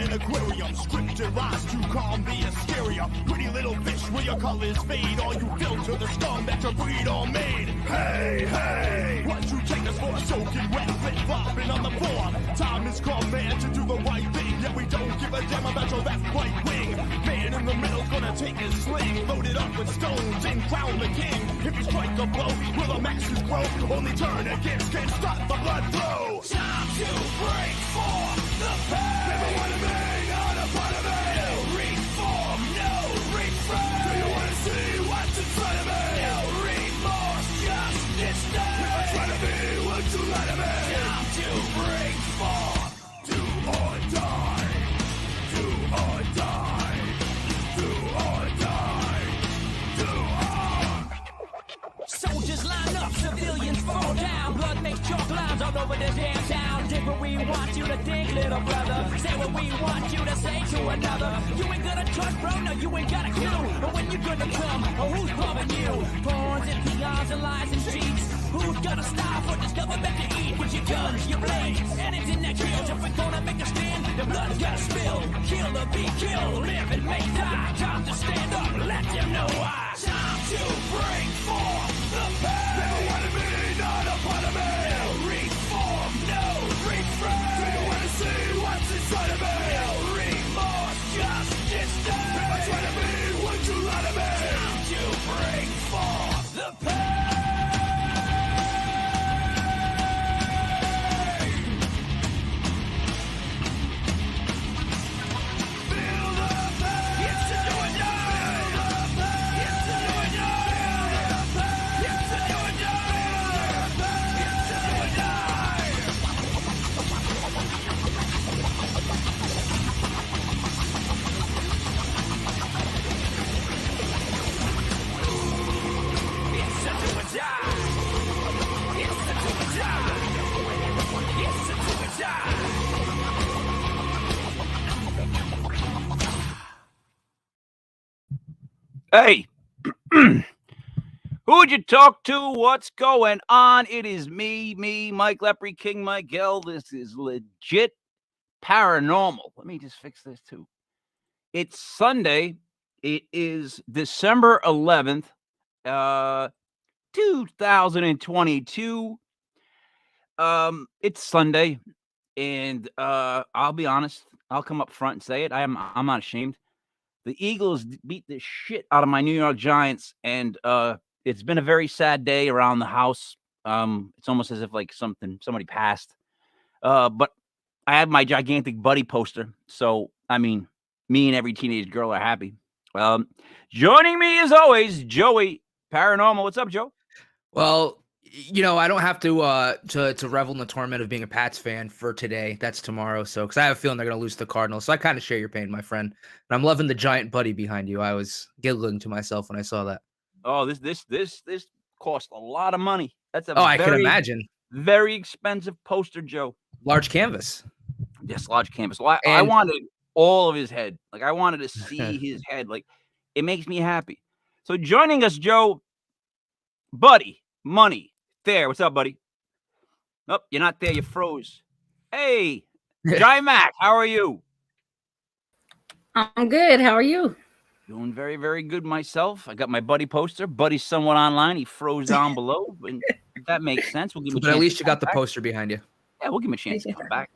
an aquarium. Scripted rise to calm the hysteria. Pretty little fish, will your colors fade? All you filter the scum that your breed all made. Hey, hey, what you take us for? Soaking wet, flip-flopping on the floor. Time has come, man, to do the right thing. Yet we don't give a damn about your left, right wing. Man in the middle gonna take his sling, loaded up with stones and crown the king. If you strike a blow, will the masses grow? Only turn against can stop the blood flow. Time to break for the pain. Never wanna be on a part of it. No reform, no refrain. Do you wanna see what's in front of me? No remorse, just disdain. If I try to be what you let me. Time to break for do or die. Do or die. Do or die. Do or. Soldiers line up, civilians fall down. Blood makes chalk lines all over the damn town. Think what we want you to think, little brother. Say what we want you to say to another. You ain't gonna trust, bro, no, you ain't got a clue. But when you gonna come, or who's bumming you? Pawns and peons and lies and cheats. Who's gonna stop for this government to eat? With your guns, your blades, anything that kills. If we're gonna make a stand, the blood's gotta spill. Kill or be killed, live and may die. Time to stand up, let them know why. Time to break for the pain. Never wanna be not a part of me. No reform, no refrain. Do you wanna see what's inside of me? No remorse, just disdain. If I try to be what you lie to me. Time to break for the pain. Hey, who'd you talk to? What's going on? It is me, Mike Lepre, King Miguel. This is legit paranormal. Let me just fix this too. It's Sunday. It is December 11th, 2022. It's Sunday, and I'll be honest. I'll come up front and say it. I'm not ashamed. The Eagles beat the shit out of my New York Giants, and it's been a very sad day around the house. It's almost as if like somebody passed. But I have my gigantic buddy poster, so I mean, me and every teenage girl are happy. Joining me as always, Joey Paranormal. What's up, Joe? Well, you know, I don't have to revel in the torment of being a Pats fan for today. That's tomorrow. So, because I have a feeling they're going to lose to the Cardinals. So I kind of share your pain, my friend. And I'm loving the giant buddy behind you. I was giggling to myself when I saw that. Oh, this cost a lot of money. That's I can imagine. Very expensive poster, Joe. Large canvas. Yes, large canvas. Well, I wanted all of his head. Like I wanted to see his head. Like it makes me happy. So joining us, Joe, buddy, money. There, what's up, buddy? Oh, you're not there. You froze. Hey, Jai Mac, how are you? I'm good. How are you? Doing very, very good myself. I got my buddy poster. Buddy's somewhat online. He froze down below, and that makes sense. We'll give him a chance. But at least you got the poster behind you. Yeah, we'll give him a chance to come back.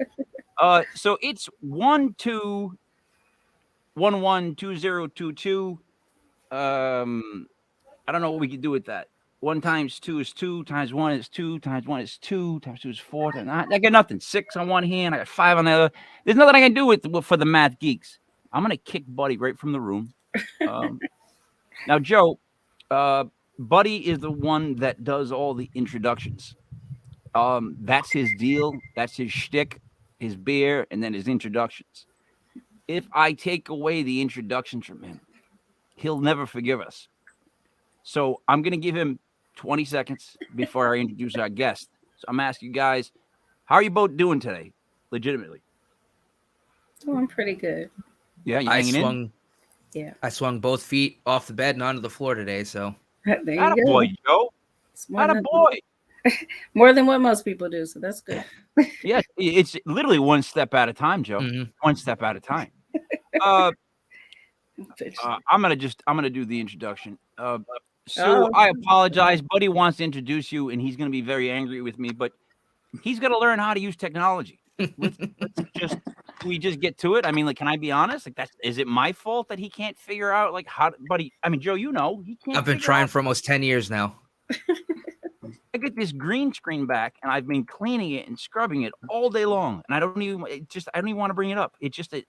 So it's 12112022. I don't know what we can do with that. 1 times 2 is 2, times 1 is 2, times 1 is 2, times 2 is 4. I got nothing. 6 on one hand, I got 5 on the other. There's nothing I can do for the math geeks. I'm gonna kick Buddy right from the room. Now, Joe, Buddy is the one that does all the introductions. That's his deal. That's his shtick, his beer, and then his introductions. If I take away the introductions from him, he'll never forgive us. So I'm gonna give him 20 seconds before I introduce our guest. So I'm asking you guys, how are you both doing today? Legitimately. Doing pretty good. Yeah, you hanging in? Yeah. I swung both feet off the bed and onto the floor today. So There you Atta go. boy, Joe. Atta boy. More than what most people do, so that's good. Yeah, it's literally one step at a time, Joe. Mhm. One step at a time. I'm gonna do the introduction. Sue, Oh. I apologize. Buddy wants to introduce you, and he's gonna be very angry with me, but he's got to learn how to use technology. Let's just we just get to it. I mean, like, can I be honest? Like, is it my fault that he can't figure out like how? Buddy, I mean, Joe, you know, he can't. I've been trying for almost 10 years now. I get this green screen back, and I've been cleaning it and scrubbing it all day long, and I don't even want to bring it up. It's just a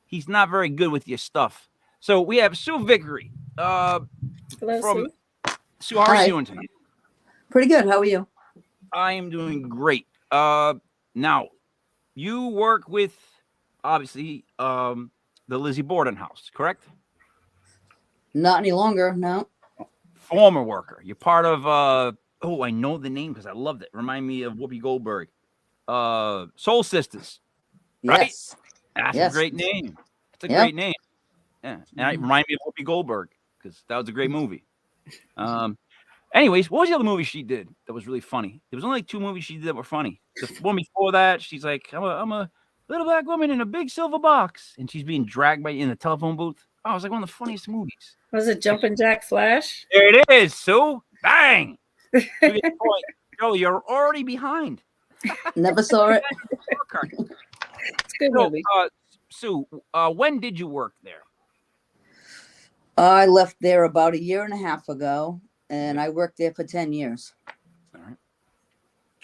he's not very good with your stuff. So we have Sue Vickery. Hello, From Sue. Sue, how are Hi. you doing tonight? Pretty good. How are you? I am doing great. Now you work with obviously the Lizzie Borden House, correct? Not any longer. No. Former worker. You're part of oh, I know the name because I loved it. Remind me of Whoopi Goldberg. Soul Sisters. Right? Yes. That's Yes. a great name. It's a Yep. great name. Yeah. And it reminded me of Whoopi Goldberg because that was a great movie. Anyways, what was the other movie she did that was really funny? There was only like 2 movies she did that were funny. The one before that, she's like, I'm a little black woman in a big silver box, and she's being dragged in the telephone booth. Oh, it was like one of the funniest movies. Was it Jumpin' Jack Flash? There it is, Sue. Bang. You get the point. Joe, you're already behind. Never saw it. It's a good So, movie. Sue, when did you work there? I left there about 1.5 years ago, and I worked there for 10 years. All right.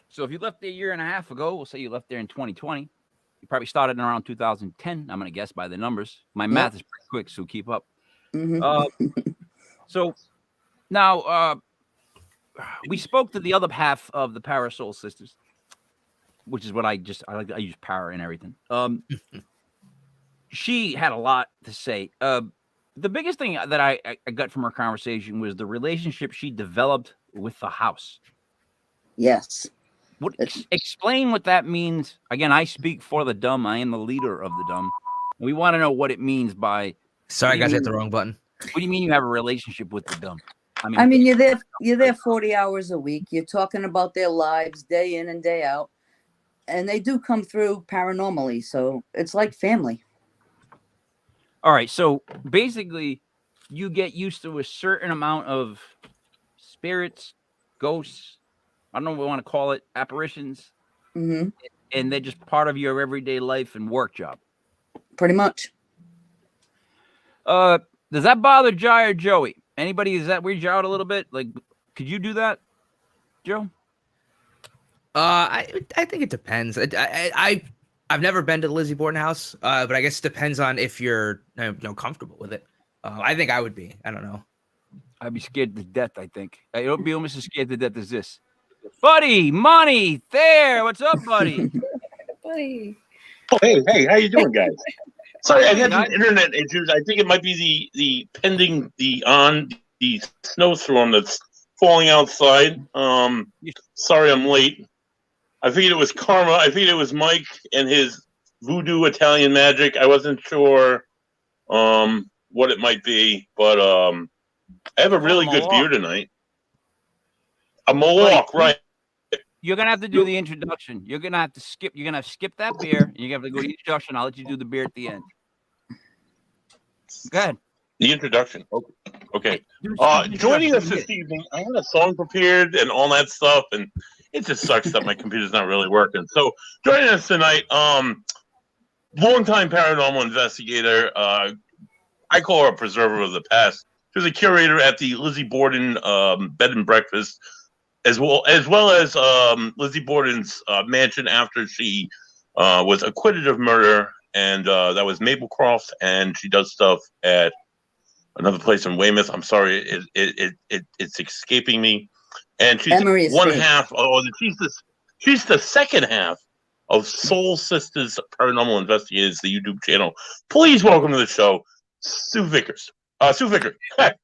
So if you left there 1.5 years ago, we'll say you left there in 2020. You probably started in around 2010. I'm going to guess by the numbers. My math is pretty quick, so keep up. Mm-hmm. So now we spoke to the other half of the Parasol Sisters, which is what I use para and everything. She had a lot to say. The biggest thing that I got from her conversation was the relationship she developed with the house. Yes. Explain what that means. Again, I speak for the dumb. I am the leader of the dumb. We want to know what it means by. Sorry, guys, I hit the wrong button. What do you mean you have a relationship with the dumb? I mean, you're there 40 hours a week. You're talking about their lives day in and day out, and they do come through paranormally. So it's like family. All right. So basically, you get used to a certain amount of spirits, ghosts. I don't know what we want to call it, apparitions, Mm-hmm. and they're just part of your everyday life and work job. Pretty much. Does that bother Jai or Joey? Anybody? Does that weird you out a little bit? Like, could you do that, Joe? I think it depends. I've never been to the Lizzie Borden House, but I guess it depends on if you're comfortable with it. I think I would be. I don't know. I'd be scared to death. I think I don't be almost as scared to death as this. Buddy, money, there. What's up, buddy? Buddy. Oh, hey, how you doing, guys? Sorry, I had some internet issues. I think it might be the pending the snowstorm that's falling outside. Sorry, I'm late. I figured it was karma. I figured it was Mike and his voodoo Italian magic. I wasn't sure what it might be, but I have a really good beer tonight. A Moloch, right? You're gonna have to do the introduction. You're gonna have to skip. You're gonna skip that beer. And you're gonna have to go to the introduction. I'll let you do the beer at the end. Go ahead. The introduction. Okay. Joining us this evening, I had a song prepared and all that stuff, and it just sucks that my computer's not really working. So joining us tonight, longtime paranormal investigator. I call her a preserver of the past. She was a curator at the Lizzie Borden Bed and Breakfast, as well as Lizzie Borden's mansion after she was acquitted of murder, and that was Maplecroft. And she does stuff at another place in Weymouth. I'm sorry, it's escaping me. And she's one half. She's the second half of Soul Sisters Paranormal Investigators, the YouTube channel. Please welcome to the show, Sue Vickers. Sue Vickery.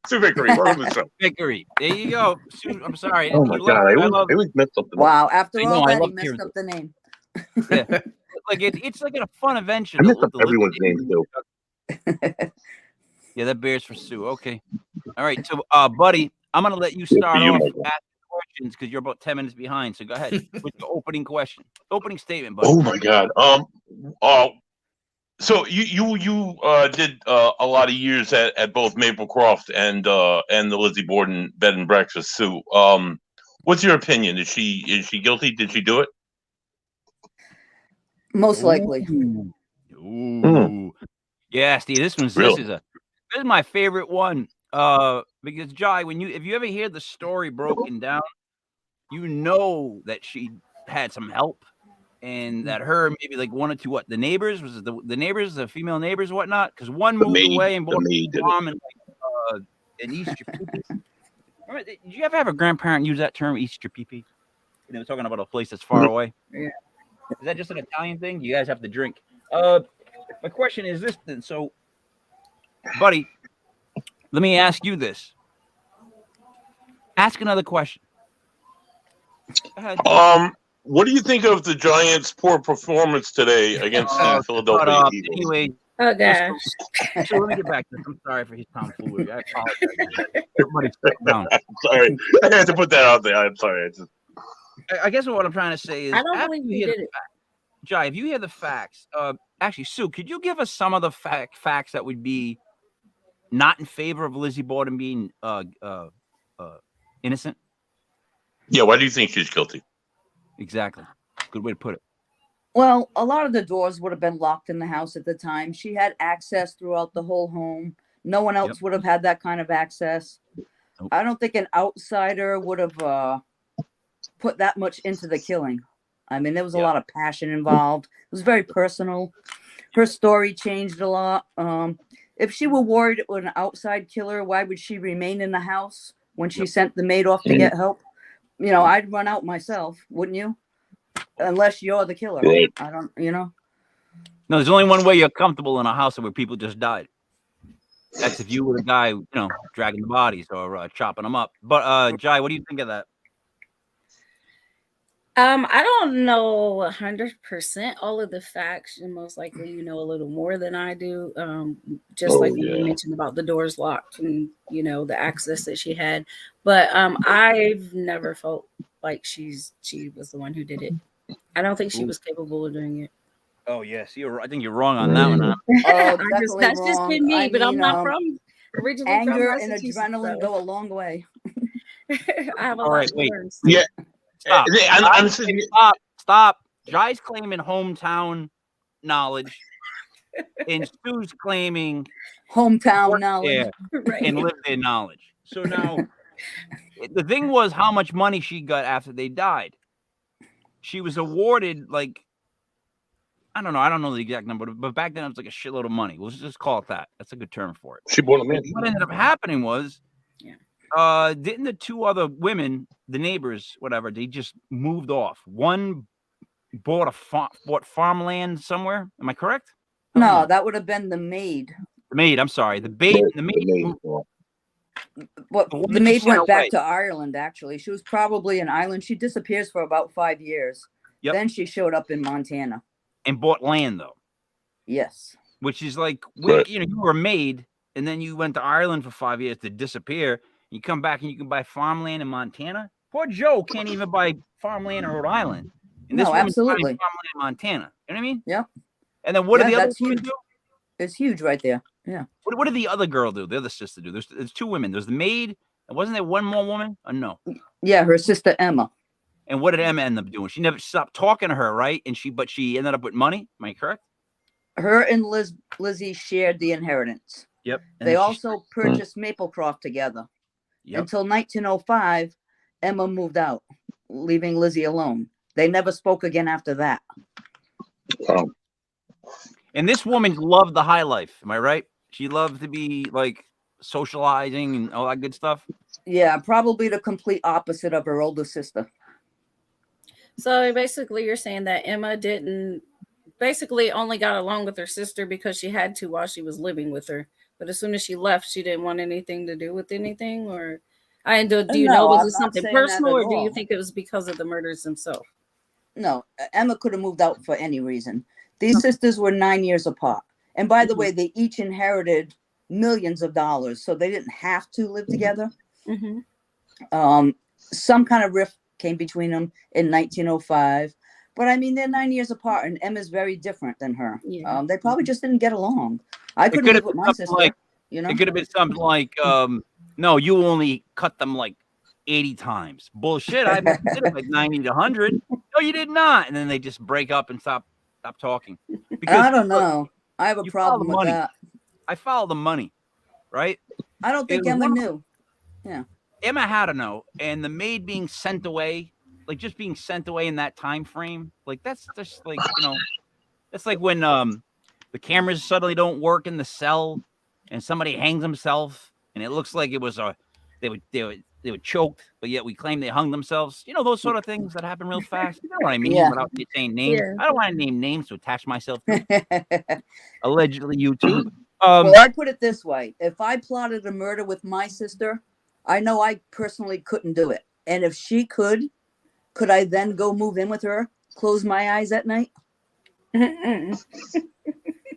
Sue Vickery. Welcome to the show. Vickery. There you go. Sue, I'm sorry. Oh my God! I always messed up the name. Wow. After I all know, I that, he love messed hearing up the name. Yeah. Like it's like a fun adventure. I messed up everyone's name too. Yeah, that beer's for Sue. Okay. All right. So, buddy, I'm gonna let you start off. Ask questions because you're about 10 minutes behind. So go ahead with your opening question, opening statement, buddy. Oh my God. So you did a lot of years at both Maplecroft and the Lizzie Borden bed and breakfast too. What's your opinion? Is she guilty? Did she do it? Most likely. Ooh. Yeah, Steve. This Really? is my favorite one. Because Jai, if you ever hear the story broken down, you know that she had some help, and that her maybe like one or two the neighbors the neighbors, the female neighbors, whatnot. Because one moved away and bought a farm in East Japipi. Remember, did you ever have a grandparent use that term, East Japipi? They were talking about a place that's far away. Yeah. Is that just an Italian thing? You guys have to drink. My question is this then. So, buddy, let me ask you this. Ask another question. Go ahead. What do you think of the Giants' poor performance today against the Philadelphia Eagles? Anyway, Oh gosh. so let me get back to this. I'm sorry for his tomfoolery. I apologize. Everybody sit down. Sorry, I had to put that out there. I'm sorry. I guess what I'm trying to say is, I don't believe you did it. Jai, if you hear the facts, actually, Sue, could you give us some of the facts that would be not in favor of Lizzie Borden being innocent? Yeah, why do you think she's guilty? Exactly. Good way to put it. Well, a lot of the doors would have been locked in the house at the time. She had access throughout the whole home. No one else would have had that kind of access. Nope. I don't think an outsider would have put that much into the killing. I mean, there was a lot of passion involved. It was very personal. Her story changed a lot. If she were worried it was an outside killer, why would she remain in the house when she sent the maid off to get help? You know, I'd run out myself, wouldn't you? Unless you're the killer. Right. I don't, you know. No, there's only one way you're comfortable in a house where people just died. That's if you were the guy, dragging the bodies or chopping them up. But Jai, what do you think of that? I don't know 100% all of the facts, and most likely you know a little more than I do. Just like when you mentioned about the doors locked and the access that she had. But I've never felt like she was the one who did it. I don't think she was capable of doing it. Oh yes, I think you're wrong on that one. Oh, That's just been me, but I'm not originally anger from and adrenaline go a long way. I have a All lot right, to wait. learn. Yeah. Stop. Jai's claiming hometown knowledge, and Sue's claiming hometown knowledge and lived there knowledge. So now, the thing was how much money she got after they died. She was awarded I don't know the exact number, but back then it was like a shitload of money. Let's just call it that. That's a good term for it. She bought a mansion. What ended up happening was, didn't the two other women, the neighbors, whatever, they just moved off. One bought farmland somewhere. Am I correct? No, that would have been the maid. The maid. I'm sorry. The maid. But the maid went back to Ireland. Actually, she was probably in Ireland. She disappears for about 5 years. Yep. Then she showed up in Montana. And bought land though. Yes. Which is like, you were a maid, and then you went to Ireland for 5 years to disappear. You come back and you can buy farmland in Montana. Poor Joe can't even buy farmland in Rhode Island. And this woman's buying farmland in Montana. You know what I mean? Yep. And then what did the other women do? It's huge right there. Yeah. What did the other girl do? The other sister do? There's two women. There's the maid. And wasn't there one more woman? Or no? Yeah, her sister Emma. And what did Emma end up doing? She never stopped talking to her, right? And she ended up with money. Am I correct? Her and Lizzie shared the inheritance. Yep. And they also purchased Maplecroft together. Yep. Until 1905, Emma moved out, leaving Lizzie alone. They never spoke again after that. Wow. And this woman loved the high life. Am I right? She loved to be socializing and all that good stuff. Yeah, probably the complete opposite of her older sister. So basically, you're saying that Emma basically only got along with her sister because she had to while she was living with her. But as soon as she left, she didn't want anything to do with anything, or do you know, was it something personal, or do you think it was because of the murders themselves? No, Emma could have moved out for any reason. These sisters were 9 years apart. And by the way, they each inherited millions of dollars, so they didn't have to live together. some kind of rift came between them in 1905. But I mean, they're 9 years apart, and Emma's very different than her. Yeah. They probably just didn't get along. I It couldn't could live have with been my something sister. like You know, it could have been something like, no, you only cut them like 80 times. Bullshit. I did it like 90 to 100. No, you did not. And then they just break up and stop talking. Because I don't know. I have a you follow problem the with money. that. I follow the money, right? I don't think It was Emma one- knew. Emma had to know, and the maid being sent away, like just being sent away in that time frame, like that's just like, you know, that's like when the cameras suddenly don't work in the cell and somebody hangs himself and it looks like it was they were choked, but yet we claim they hung themselves. You know, those sort of things that happen real fast. You know what I mean? Yeah. Without saying names. Yeah. I don't want to name names to attach myself to. Allegedly YouTube. Well, I put it this way. If I plotted a murder with my sister, I know I personally couldn't do it. And if she could I then go move in with her, close my eyes at night? Yeah,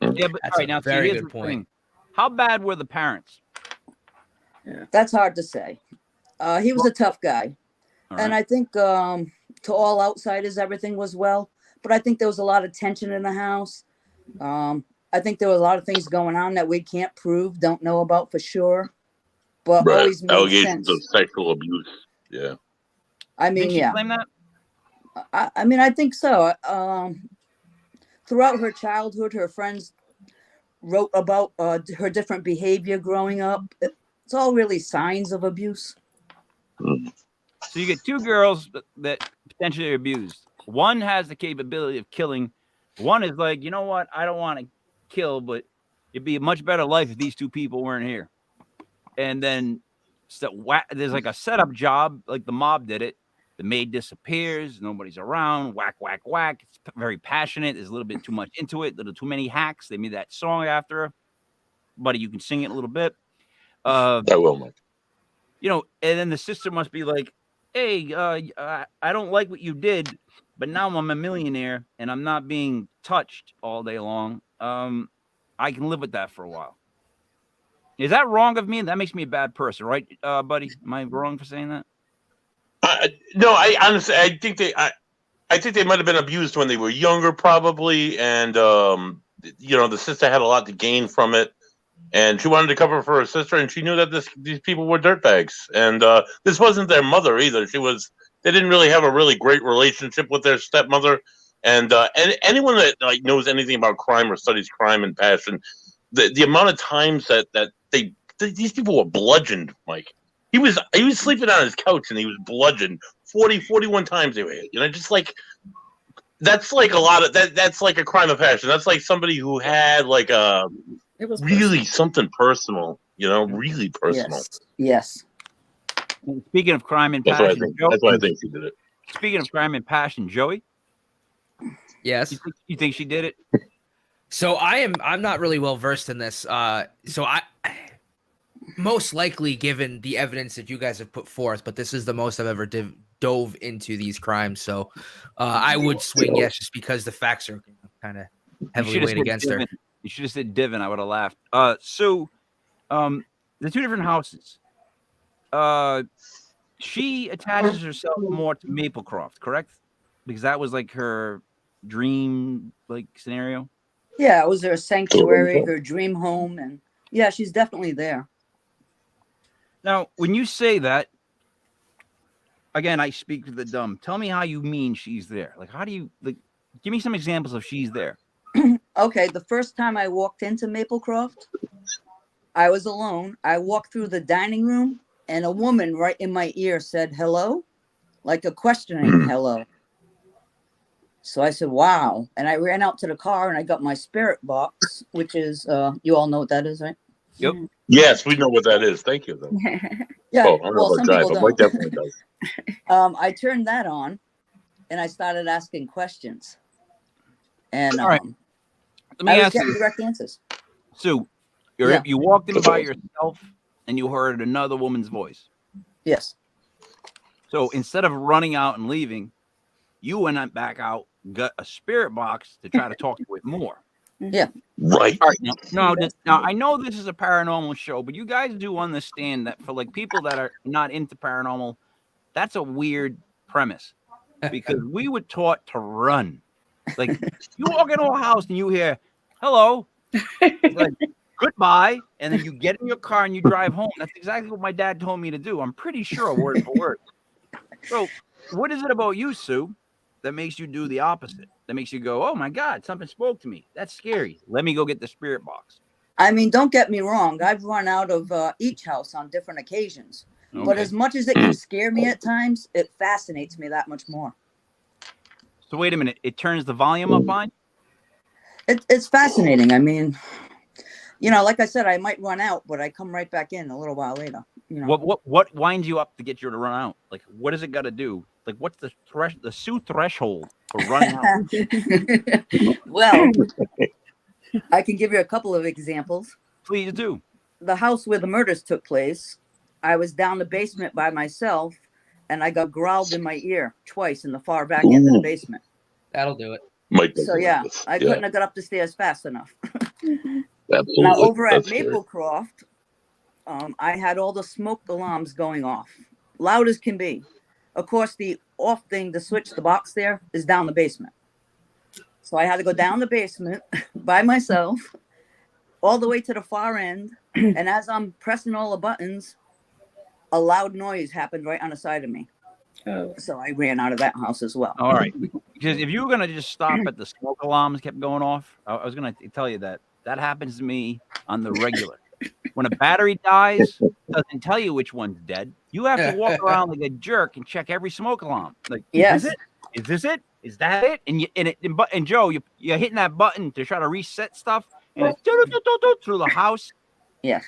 but That's all right, a now see, very here's good the point. thing. How bad were the parents? That's hard to say. He was a tough guy. All And right. I think to all outsiders, everything was well. But I think there was a lot of tension in the house. I think there were a lot of things going on that we can't prove, don't know about for sure, but Right. always made Allegations sense. of sexual abuse. Yeah. I mean, Didn't she yeah. claim that? I mean, I think so. Throughout her childhood, her friends wrote about her different behavior growing up. It's all really signs of abuse. So you get two girls that potentially are abused. One has the capability of killing. One is like, you know what? I don't want to kill, but it'd be a much better life if these two people weren't here. And then there's like a setup job, like the mob did it. The maid disappears. Nobody's around. Whack, whack, whack. It's very passionate. There's a little bit too much into it. A little too many hacks. They made that song after her. Buddy, you can sing it a little bit. I will, Mike. You know, and then the sister must be like, hey, I don't like what you did, but now I'm a millionaire and I'm not being touched all day long. I can live with that for a while. Is that wrong of me? That makes me a bad person, right, buddy? Am I wrong for saying that? No, I honestly, I think they might have been abused when they were younger, probably, and you know, the sister had a lot to gain from it, and she wanted to cover for her sister, and she knew that these people were dirtbags, and this wasn't their mother either. They didn't really have a really great relationship with their stepmother, and anyone that like knows anything about crime or studies crime and passion, the amount of times that these people were bludgeoned, Mike. He was sleeping on his couch and he was bludgeoned 41 times they were hit. You know, just like that's like a lot of that's like a crime of passion. That's like somebody who had like a It was really something personal, you know, really personal. Yes. Speaking of crime and That's why I passion, think Joe, that's why I think she did it. speaking of crime and passion, Joey, Yes. you think she did it? So I'm not really well versed in this. So I most likely, given the evidence that you guys have put forth, but this is the most I've ever dove into these crimes. So I would swing yes, just because the facts are kind of heavily weighed against her. You should have said Divin. I would have laughed. So the two different houses. She attaches herself more to Maplecroft, correct? Because that was like her dream like scenario. Yeah, it was her sanctuary, her dream home, and yeah, she's definitely there. Now, when you say that, again, I speak to the dumb. Tell me how you mean she's there. Like, how do you like? Give me some examples of she's there. Okay, the first time I walked into Maplecroft, I was alone. I walked through the dining room, and a woman right in my ear said hello, like a questioning hello. So I said, wow. And I ran out to the car and I got my spirit box, which is, you all know what that is, right? Yep. Yes, we know what that is. Thank you, though. Yeah. Oh, I don't know Well, about some Jai, people but Mike don't. definitely does. I turned that on and I started asking questions. And All right. Let me I was ask getting you, direct answers. Sue. Yeah. You walked in by yourself and you heard another woman's voice. Yes. So instead of running out and leaving, you went back out, got a spirit box to try to talk to it more. Yeah. Right. All right. Now I know this is a paranormal show, but you guys do understand that for like people that are not into paranormal, That's a weird premise because we were taught to run. Like you walk into a house and you hear hello, like goodbye, and then you get in your car and you drive home. That's exactly what my dad told me to do. I'm pretty sure word for word. So what is it about you, Sue, that makes you do the opposite? That makes you go, oh my God, something spoke to me. That's scary. Let me go get the spirit box. I mean, don't get me wrong. I've run out of each house on different occasions. Okay. But as much as it can scare me at times, it fascinates me that much more. So wait a minute. It turns the volume up on? It's fascinating. I mean, you know, like I said, I might run out, but I come right back in a little while later. You know. What winds you up to get you to run out? Like, what does it got to do? Like, what's the Sue threshold for running out? Well, I can give you a couple of examples. Please do. The house where the murders took place, I was down the basement by myself, and I got growled in my ear twice in the far back end of the basement. That'll do it. So yeah, I couldn't have got up the stairs fast enough. Absolutely. Now over at That's scary. Maplecroft, I had all the smoke alarms going off, loud as can be. Of course, the off thing to switch the box there is down the basement. So I had to go down the basement by myself, all the way to the far end. And as I'm pressing all the buttons, a loud noise happened right on the side of me. Oh. So I ran out of that house as well. All right. Because if you were going to just stop at the smoke alarms kept going off, I was going to tell you that happens to me on the regular. When a battery dies, it doesn't tell you which one's dead. You have to walk around like a jerk and check every smoke alarm. Like, yes. Is this it? Is that it? And Joe, you're hitting that button to try to reset stuff, and it's through the house. Yes.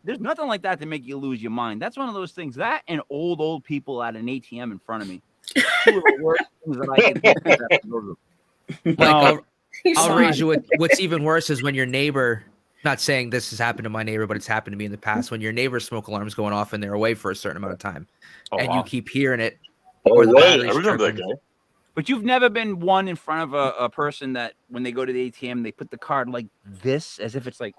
There's nothing like that to make you lose your mind. That's one of those things. That and old people at an ATM in front of me. Two of the worst things that I can do. Like, I'll raise you. What's even worse is when your neighbor. Not saying this has happened to my neighbor, but it's happened to me in the past. When your neighbor's smoke alarm's going off and they're away for a certain amount of time, and you keep hearing it, or the I battery's remember that tripping. guy. But you've never been one in front of a person that when they go to the ATM, they put the card like this, as if it's like,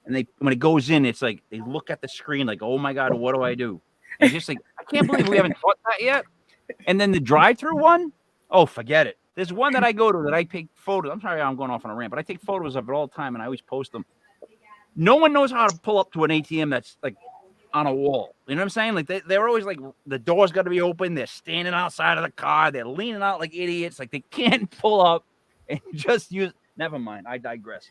and when it goes in, it's like they look at the screen like, oh my God, what do I do? And it's just like, I can't believe we haven't taught that yet. And then the drive-through one, oh, forget it. There's one that I go to that I take photos. I'm sorry, I'm going off on a rant, but I take photos of it all the time, and I always post them. No one knows how to pull up to an ATM that's like on a wall. You know what I'm saying? Like they're always like the door's got to be open. They're standing outside of the car. They're leaning out like idiots. Like they can't pull up and just use. Never mind. I digress.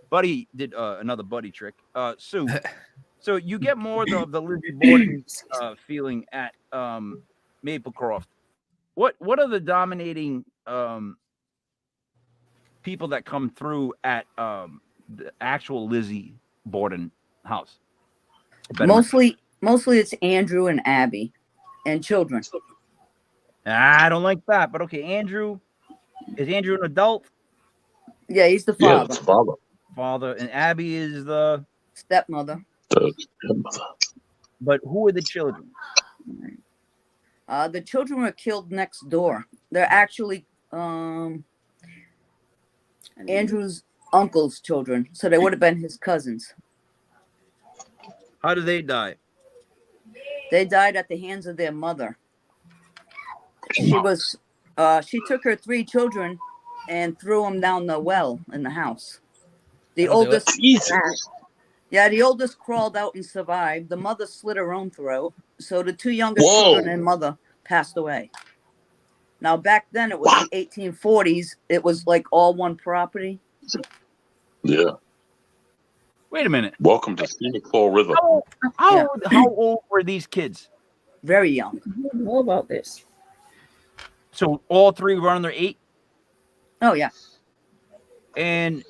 Buddy did another buddy trick. Sue. So you get more of the Lizzie Borden feeling at Maplecroft. What are the dominating people that come through at the actual Lizzie Borden house? Mostly it's Andrew and Abby and children. I don't like that, but okay. Andrew, is Andrew an adult? Yeah, he's the Yeah, father. it's father. Father, and Abby is the Stepmother. But who are the children? The children were killed next door. They're actually Andrew's uncle's children, so they would have been his cousins. How did they die? They died at the hands of their mother. She took her 3 children and threw them down the well in the house. The oldest crawled out and survived. The mother slit her own throat. So the 2 youngest children and mother passed away. Now back then it was the 1840s. It was like all one property. Yeah. Wait a minute. Welcome to Scenic Fall River. How old were these kids? Very young. I don't know about this. So all 3 were under 8? Oh yeah. And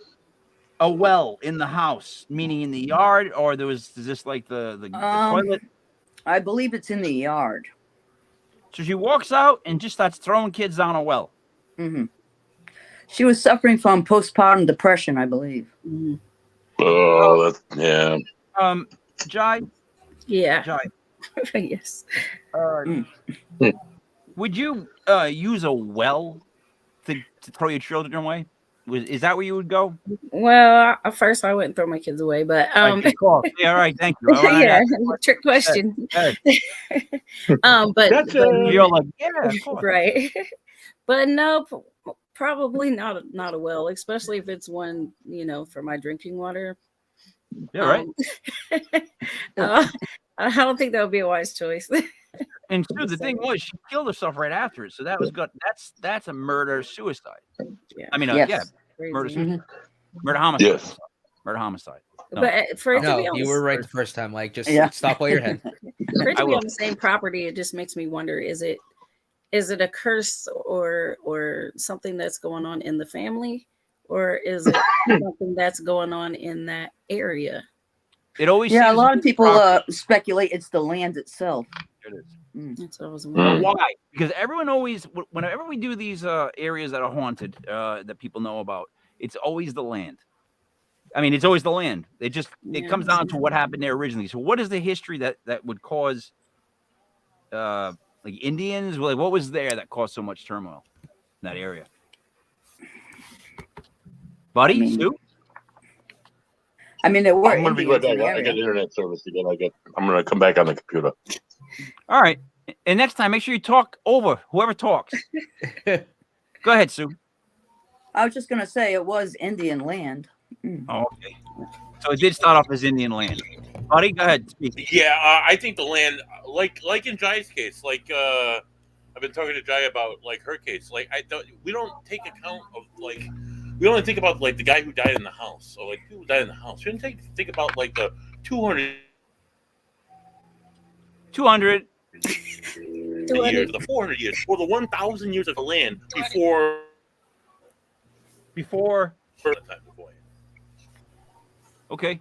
a well in the house, meaning in the yard, or is this like the toilet? I believe it's in the yard. So she walks out and just starts throwing kids down a well. Mm-hmm. She was suffering from postpartum depression, I believe. Mm-hmm. Oh, that's yeah. Jai? Yeah. Jai. Yes. Would you use a well to throw your children away? Is that where you would go? Well, at first I wouldn't throw my kids away, but Good call. Yeah, all right, thank you. yeah, trick question. Good. But You're like, yeah, of course. right. But no, probably not a well, especially if it's one, for my drinking water. Yeah, right. I don't think that would be a wise choice. And Sue, the thing was, she killed herself right after it, so that was good. That's a murder suicide. Yeah. I mean, Yes. yeah, murder Crazy. suicide, murder homicide, Yes. murder homicide. No. But for it to be No, on you the, were right the first time. Like, just Yeah. stop while you're ahead. for it I to be will. on the same property, it just makes me wonder: is it a curse or something that's going on in the family, or is it something that's going on in that area? It always Yeah, a seems lot to of be people property. speculate it's the land itself. It is. That's what I was Mm. wondering. Why? Because everyone always, whenever we do these areas that are haunted, that people know about, it's always the land. I mean, it's always the land. It comes down to what happened there originally. So, what is the history that would cause, like Indians? Like, what was there that caused so much turmoil in that area? Buddy, Sue? There were I'm going to be right Indians in back. the I get area. internet service again. I'm going to come back on the computer. All right. And next time, make sure you talk over whoever talks. Go ahead, Sue. I was just going to say it was Indian land. Oh, okay. So it did start off as Indian land. Buddy, go ahead. Speak. Yeah, I think the land, like in Jai's case, I've been talking to Jai about like her case. Like we don't take account of like we only think about like the guy who died in the house, or like people who died in the house. We didn't think about like the 200 years, the 400 years, or the 1,000 years of the land before. Okay.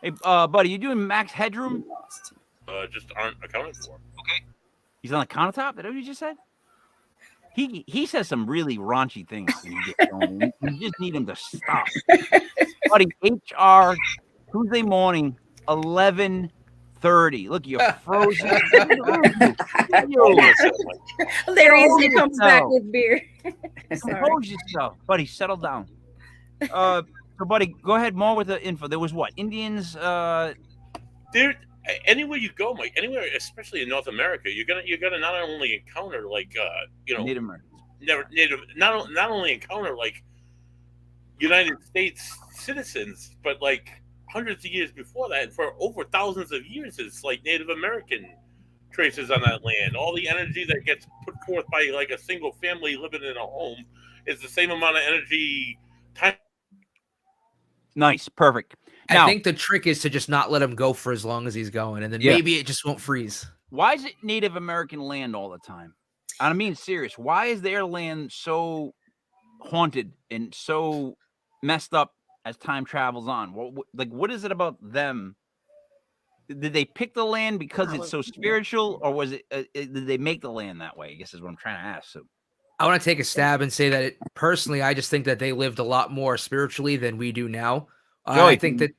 Hey, buddy, you doing max headroom? Just aren't accounted for. Okay. He's on the countertop? Is that what you just said? He says some really raunchy things when he gets going. You just need him to stop. Buddy, HR Tuesday morning, 11:30. Look, you're frozen. There he is. He comes back with beer. Compose yourself, buddy. Settle down. So, buddy, go ahead. More with the info. There was what? Indians. There, anywhere you go, Mike. Anywhere, especially in North America, you're gonna not only encounter like Native Americans. Not only encounter like United States citizens, but like hundreds of years before that, and for over thousands of years, it's like Native American traces on that land. All the energy that gets put forth by like a single family living in a home is the same amount of energy. Nice, perfect. Now, I think the trick is to just not let him go for as long as he's going, and then maybe it just won't freeze. Why is it Native American land all the time? I mean, serious. Why is their land so haunted and so messed up as time travels on? What is it about them? Did they pick the land because it's so spiritual, or was it? Did they make the land that way? I guess is what I'm trying to ask. So, I want to take a stab and say that personally, I just think that they lived a lot more spiritually than we do now. I think that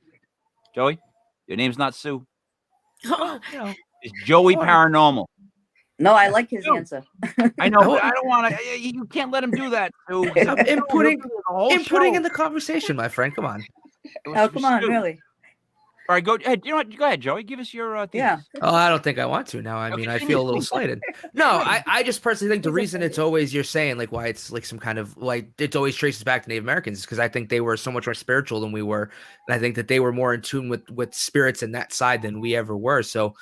Joey, your name's not Sue. It's Joey Paranormal. No, I like his answer. I know, but I don't want to. You can't let him do that, Sue. I'm inputting in the conversation, my friend. Come on. Oh, come on, really? All right, go ahead. You know what? Go ahead, Joey. Give us your thesis. Yeah. Oh, I don't think I want to now. I mean, I feel a little slighted. No, I just personally think the reason it's always you're saying like why it's like some kind of like it's always traces back to Native Americans is because I think they were so much more spiritual than we were, and I think that they were more in tune with spirits and that side than we ever were. So,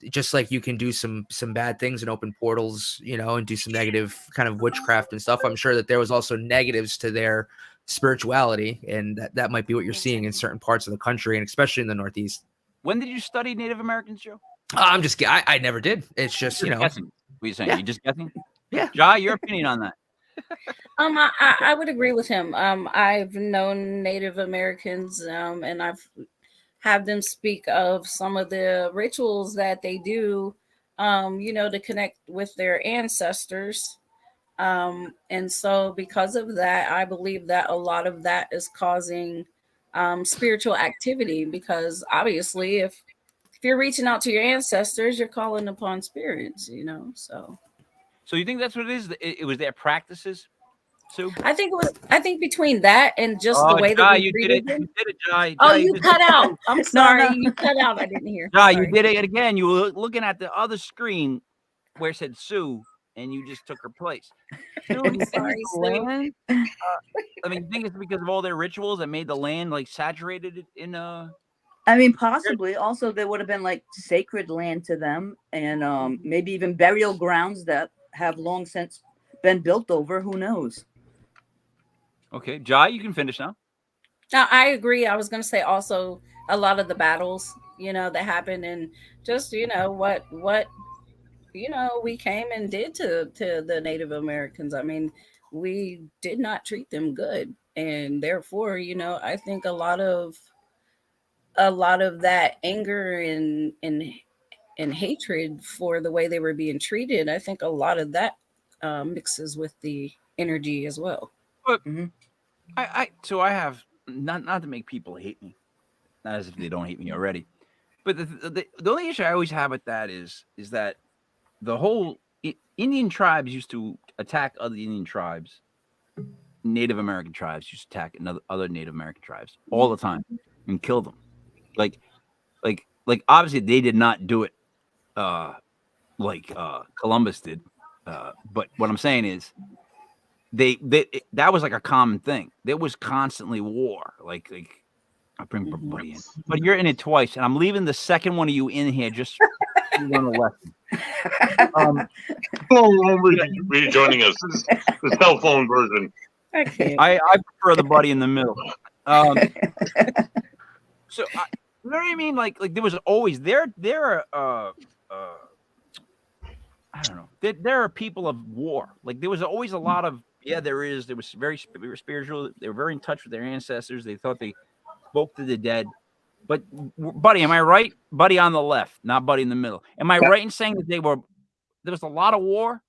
just like you can do some bad things and open portals, and do some negative kind of witchcraft and stuff. I'm sure that there was also negatives to their spirituality, and that might be what you're seeing in certain parts of the country, and especially in the Northeast. When did you study Native Americans, Joe? I'm just I never did. It's just Guessing. What are you saying? Yeah. You just guessing? Yeah. Jai, your opinion on that? I would agree with him. I've known Native Americans, and I've had them speak of some of the rituals that they do, to connect with their ancestors. And so because of that, I believe that a lot of that is causing spiritual activity, because obviously if you're reaching out to your ancestors, you're calling upon spirits, so you think that's what it is? It was their practices? Sue? I think between that and just the way that Jai, we you did treated it. them. You did it, Jai. Oh, Jai, you just- cut out. I'm sorry. no. You cut out. I didn't hear. Jai, you Sorry. did it again. You were looking at the other screen where it said Sue, and you just took her place. Sue, I'm you think sorry, the Sue. land? I mean, you think it's because of all their rituals that made the land like saturated in I mean, possibly. Also, there would have been like sacred land to them, and maybe even burial grounds that have long since been built over. Who knows? Okay, Jai, you can finish now. Now, I agree. I was going to say also a lot of the battles, that happened, and just what we came and did to the Native Americans. I mean, we did not treat them good, and therefore, I think a lot of that anger and hatred for the way they were being treated, I think a lot of that mixes with the energy as well. But so I have not to make people hate me, not as if they don't hate me already, but the only issue I always have with that is that the whole Indian tribes used to attack other Indian tribes, Native American tribes used to attack other Native American tribes all the time and kill them, like obviously they did not do it like Columbus did, but what I'm saying is that was like a common thing. There was constantly war. Like I bring everybody in, but you're in it twice, and I'm leaving the second one of you in here just to learn a lesson. Rejoining us, the cell phone version. I can't. I prefer the buddy in the middle. So you know what I mean? Like there was always there are I don't know. There are people of war. Like there was always a lot of there was very spiritual. They were very in touch with their ancestors. They thought they spoke to the dead. But buddy, am I right? Buddy on the left, not buddy in the middle. Am I right in saying that there was a lot of war?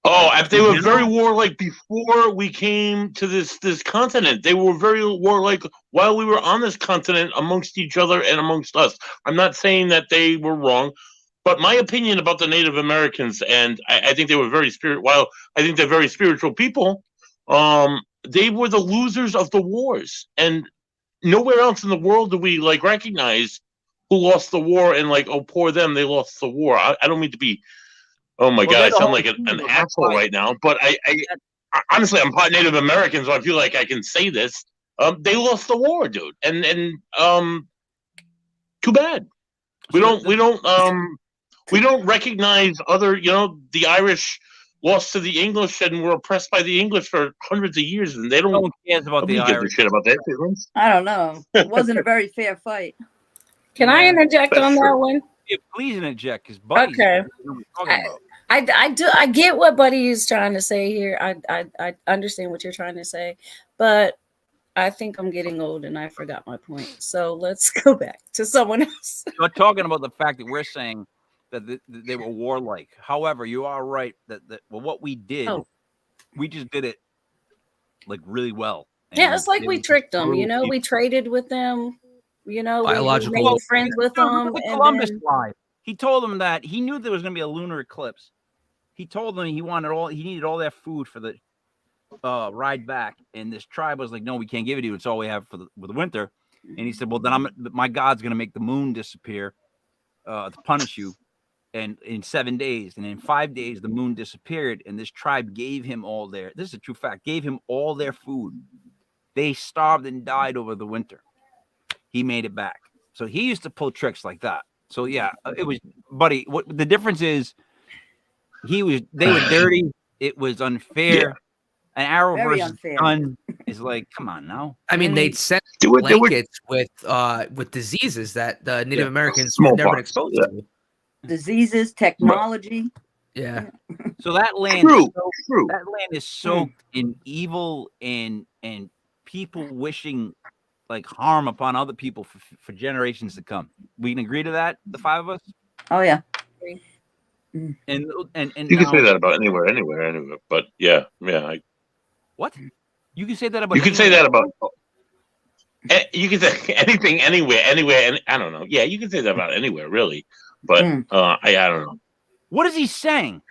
Oh, if they were very warlike before we came to this continent. They were very warlike while we were on this continent amongst each other and amongst us. I'm not saying that they were wrong, but my opinion about the Native Americans, and I think they were while I think they're very spiritual people, they were the losers of the wars. And nowhere else in the world do we recognize who lost the war and oh, poor them, they lost the war. I don't mean to be, oh my God, I sound like an asshole right now, but I honestly, I'm part Native American, so I feel like I can say this. They lost the war, dude. And too bad. We don't recognize other, the Irish lost to the English and were oppressed by the English for hundreds of years, and they don't. No one cares about the Irish. Shit about that feelings. I don't know. It wasn't a very fair fight. Can I interject on that one? Yeah, please interject, because buddy. Okay. I get what Buddy is trying to say here. I understand what you're trying to say, but I think I'm getting old and I forgot my point. So let's go back to someone else. Not talking about the fact that we're saying that they were warlike. However, you are right that what we did, we just did it really well. Yeah, it's like we tricked them. We traded with them. We made friends with them. Columbus lied. He told them that he knew there was going to be a lunar eclipse. He told them he needed all their food for the ride back, and this tribe was like, "No, we can't give it to you. It's all we have for the winter." And he said, "Well, then my God's going to make the moon disappear to punish you." And in 7 days, and in 5 days, the moon disappeared, and this tribe gave him this is a true fact, gave him all their food. They starved and died over the winter. He made it back. So he used to pull tricks like that. So yeah, it was, buddy. What the difference is, they were dirty. It was unfair. Yeah. An arrow Very versus unfair. Gun is like, come on now. I mean, they'd send blankets with diseases that the Native Americans had never been exposed to. Diseases, technology. Yeah. So that land, that land is soaked in evil and people wishing harm upon other people for generations to come. We can agree to that, the five of us. Oh yeah. And you can say that about anywhere. But yeah. What? You can say that about. You can say that about. You can say anything, anywhere, and I don't know. Yeah, you can say that about anywhere, really. But I don't know. What is he saying?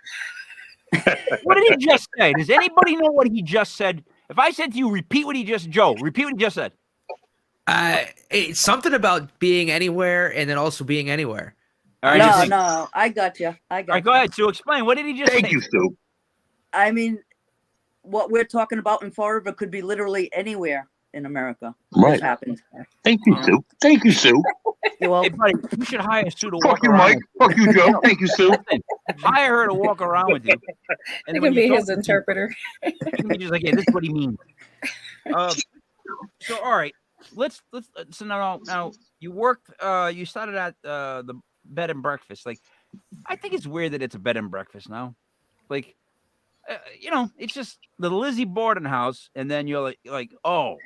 What did he just say? Does anybody know what he just said? If I said to you, repeat what he just said. It's something about being anywhere and then also being anywhere. All right, No, I got you. All right, go ahead, Sue. Explain. What did he just say? Thank you, Sue. I mean, what we're talking about in Florida could be literally anywhere in America. Right. It's happened. Thank you, Sue. Thank you, Sue. You're Hey, welcome. buddy, you should hire Sue to Fuck walk you, around. Mike. Fuck you, Joe. Thank you, Sue. Listen, hire her to walk around with you. And It when can you be his talk to him, interpreter. you can be just like, yeah, this is what he means. So all right, let's so now you worked you started at the bed and breakfast. Like, I think it's weird that it's a bed and breakfast now. Like, it's just the Lizzie Borden House, and then you're like, oh,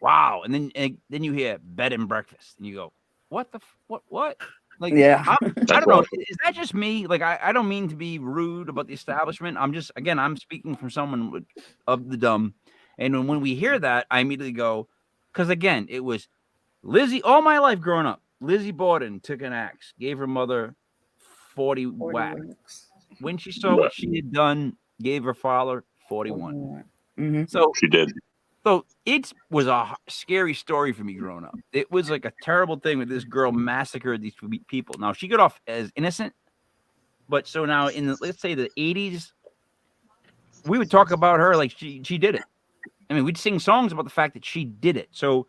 wow, and then you hear bed and breakfast, and you go, what the what? Like, Yeah. I don't know. Is that just me? Like, I don't mean to be rude about the establishment. I'm speaking from someone of the dumb. And when we hear that, I immediately go, because again, it was Lizzie, all my life growing up, Lizzie Borden took an axe, gave her mother 40 whacks. When she saw what she had done, gave her father 41. Mm-hmm. So She did. So it was a scary story for me growing up. It was like a terrible thing with this girl massacred these people. Now, she got off as innocent, but so now let's say the 80s, we would talk about her like she did it. I mean, we'd sing songs about the fact that she did it. So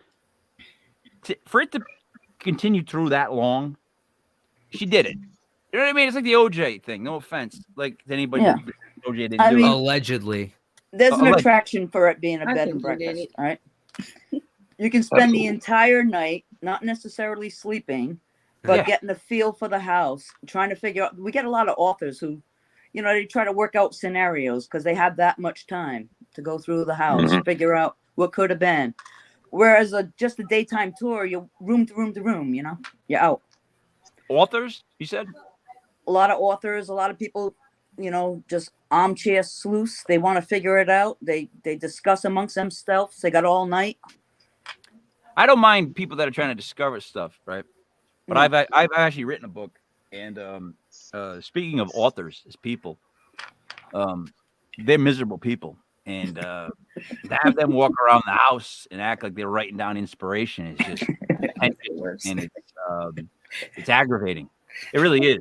for it to continue through that long, she did it. You know what I mean? It's like the OJ thing. No offense, like to anybody. Yeah. OJ didn't I do mean, it. Allegedly. There's an like- attraction for it being a I bed think and you did breakfast. it. All right. You can spend the entire night not necessarily sleeping, but Yeah. getting a feel for the house, trying to figure out. We get a lot of authors who, they try to work out scenarios because they have that much time to go through the house, figure out what could have been. Whereas just a daytime tour, you're room to room to room, you're out. Authors, you said? A lot of authors, a lot of people, just armchair sleuths. They want to figure it out. They discuss amongst themselves. They got all night. I don't mind people that are trying to discover stuff, right? But I've actually written a book, and speaking of authors as people, they're miserable people, and to have them walk around the house and act like they're writing down inspiration is just and it's aggravating. It really is.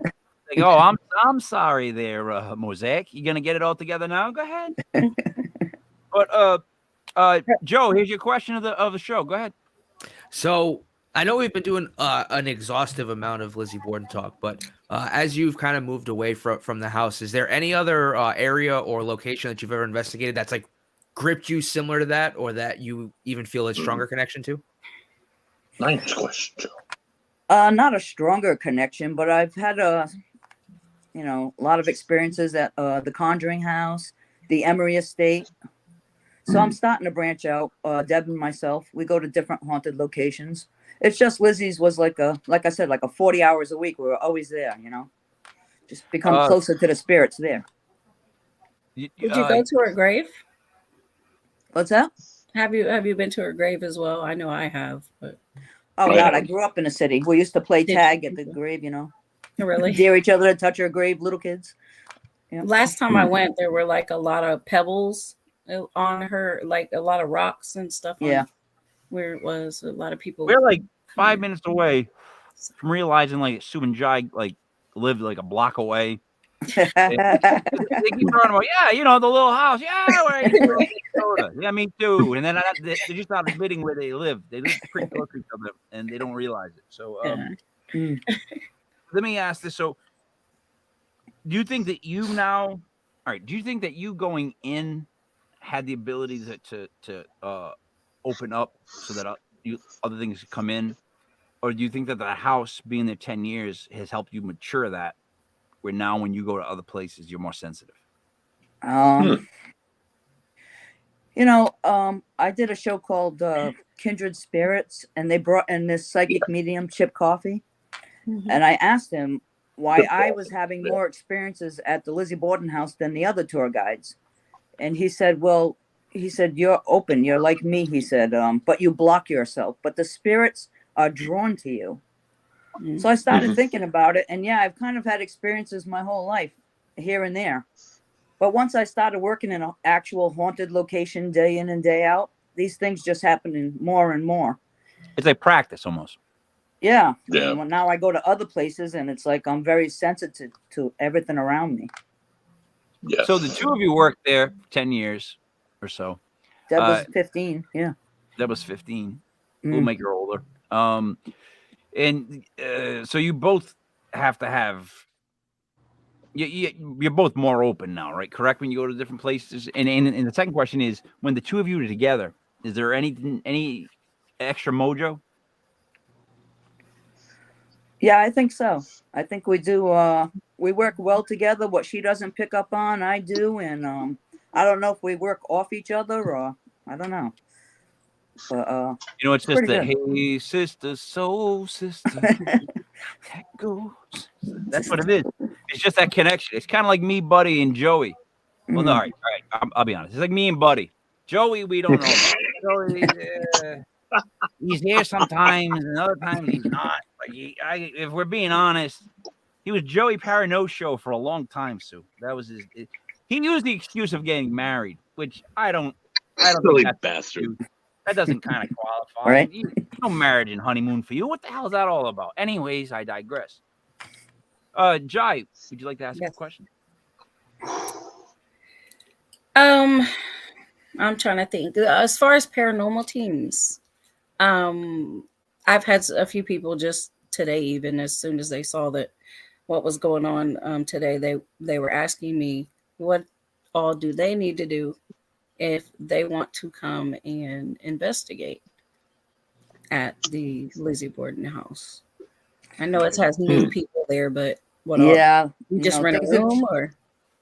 Like, oh, I'm sorry there, Mosaic. You gonna get it all together now? Go ahead. But Joe, here's your question of the show. Go ahead. So I know we've been doing an exhaustive amount of Lizzie Borden talk, but as you've kind of moved away from the house, is there any other area or location that you've ever investigated that's like gripped you similar to that, or that you even feel a stronger connection to? Nice question, Joe. Not a stronger connection, but I've had a lot of experiences at the Conjuring House, the Emery Estate. So I'm starting to branch out. Deb and myself, we go to different haunted locations. It's just Lizzie's was like I said, like a 40 hours a week. We were always there, just become closer to the spirits there. Did you go to her grave? What's that? Have you been to her grave as well? I know I have, but Oh God, I grew up in the city. We used to play tag at the grave, really, dare each other to touch her grave, little kids. Yeah. last time I went, there were like a lot of pebbles on her, like a lot of rocks and stuff. Yeah. Where it was a lot of people. We're like 5 minutes away from realizing like Sue and Jai like lived like a block away. They keep talking about, the little house. Yeah, where are you from? Minnesota. Yeah, me too. And then they just start admitting where they live. They live pretty close to each other, and they don't realize it. So let me ask this. So do you think that you now, all right, do you think that you going in had the ability to open up so that other things could come in? Or do you think that the house being there 10 years has helped you mature that, where now when you go to other places, you're more sensitive? I did a show called Kindred Spirits, and they brought in this psychic medium, Chip Coffey. And I asked him why I was having more experiences at the Lizzie Borden House than the other tour guides. And he said, you're open. You're like me, he said, but you block yourself. But the spirits are drawn to you. So I started thinking about it. And yeah, I've kind of had experiences my whole life here and there. But once I started working in an actual haunted location day in and day out, these things just happening more and more. It's like practice almost. Yeah. Yeah. And now I go to other places and it's like I'm very sensitive to everything around me. Yes. So the two of you worked there 10 years or so. That was 15. Yeah. That was 15. Mm. We'll make her older. So you both have to have. You're both more open now, right? Correct? When you go to different places. And the second question is, when the two of you are together, is there any extra mojo? Yeah, I think so. I think we do. We work well together. What she doesn't pick up on, I do. And I don't know if we work off each other or I don't know. But You know, it's just pretty that, good. hey, sister, soul sister, that goes. That's what it is. It's just that connection. It's kind of like me, Buddy, and Joey. Well, no, all right. I'll be honest. It's like me and Buddy. Joey, we don't know about. Joey, he's here sometimes, and other times he's not. Like if we're being honest, he was Joey Parano's show for a long time, Sue. That was his. He used the excuse of getting married, which I don't Silly think that's bastard. that doesn't kind of qualify. Right. No marriage and honeymoon for you. What the hell is that all about? Anyways, I digress. Jai, would you like to ask a question? I'm trying to think. As far as paranormal teams, I've had a few people just today, even as soon as they saw what was going on today, they were asking me what all do they need to do if they want to come and investigate at the Lizzie Borden House. I know it has new people there, but what? Yeah, you just rent a room, or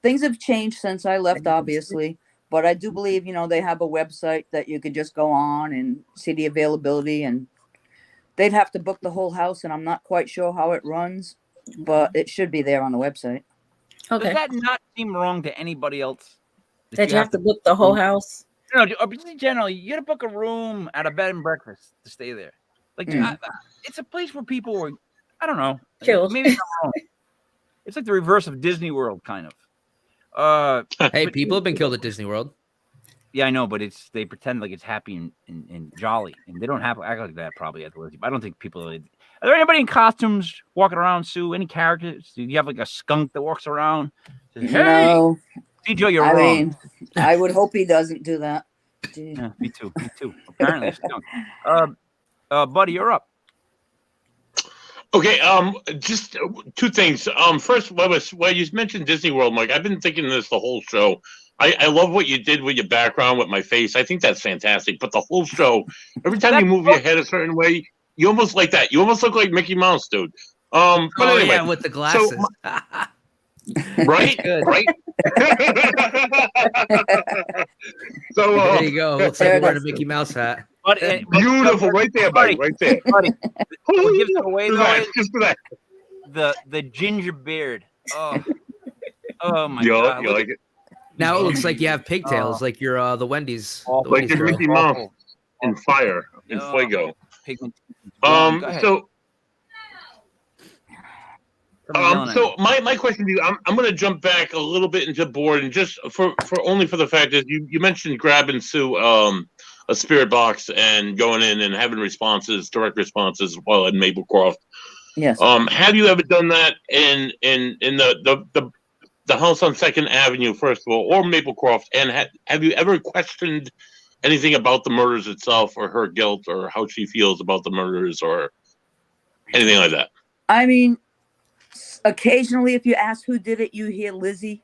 things have changed since I left, obviously. But I do believe, they have a website that you could just go on and see the availability, and they'd have to book the whole house, and I'm not quite sure how it runs, but it should be there on the website. Okay. Does that not seem wrong to anybody else? That you have to book the whole house? No, generally, you got to book a room at a bed and breakfast to stay there. Like, it's a place where people were, I don't know, maybe not wrong. It's like the reverse of Disney World, kind of. Hey, people have been killed at Disney World. Yeah, I know, but they pretend like it's happy and jolly, and they don't act like that probably at the Lizzie. I don't think people. Are there anybody in costumes walking around, Sue? Any characters? Do you have like a skunk that walks around? Says, hey, no, DJ, you're wrong. mean, I would hope he doesn't do that. Yeah, me too. Apparently, skunk. Buddy, you're up. Okay, just two things. First, well, you mentioned Disney World, Mike. I've been thinking this the whole show. I love what you did with your background with my face. I think that's fantastic. But the whole show, every time you move your head a certain way, you almost like that. You almost look like Mickey Mouse, dude. But anyway, yeah, with the glasses. Right? Right? So there you go. Looks like you're wearing a Mickey Mouse hat. Beautiful, right there, buddy. Right there. Buddy, what gives it away though just for that. The ginger beard. Oh my Yo, god! you like it? Now it looks like you have pigtails, like you're the Wendy's. Awful. Like Wendy's you're girl. Mickey Mouse in fire, in fuego. So my question to you, I'm going to jump back a little bit into board, and just for the fact that you mentioned grabbing Sue a spirit box and going in and having direct responses while in Maplecroft. Yes. Have you ever done that in the house on 2nd Avenue, first of all, or Maplecroft? And have you ever questioned anything about the murders itself, or her guilt, or how she feels about the murders, or anything like that? I mean, occasionally, if you ask who did it, you hear Lizzie,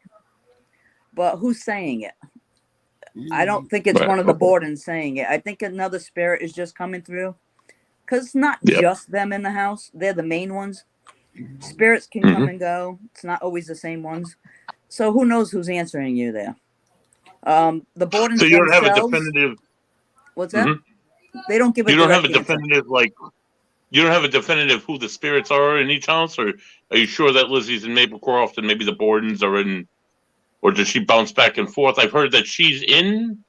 but who's saying it? I don't think it's one of the Bordens saying it. I think another spirit is just coming through, because it's not just them in the house. They're the main ones. Spirits can come and go. It's not always the same ones. So who knows who's answering you there? The Bordens. So you don't have a definitive. What's that? They don't give. You don't have a definitive You don't have a definitive who the spirits are in each house, or are you sure that Lizzie's in Maplecroft and maybe the Bordens are in, or does she bounce back and forth? I've heard that she's in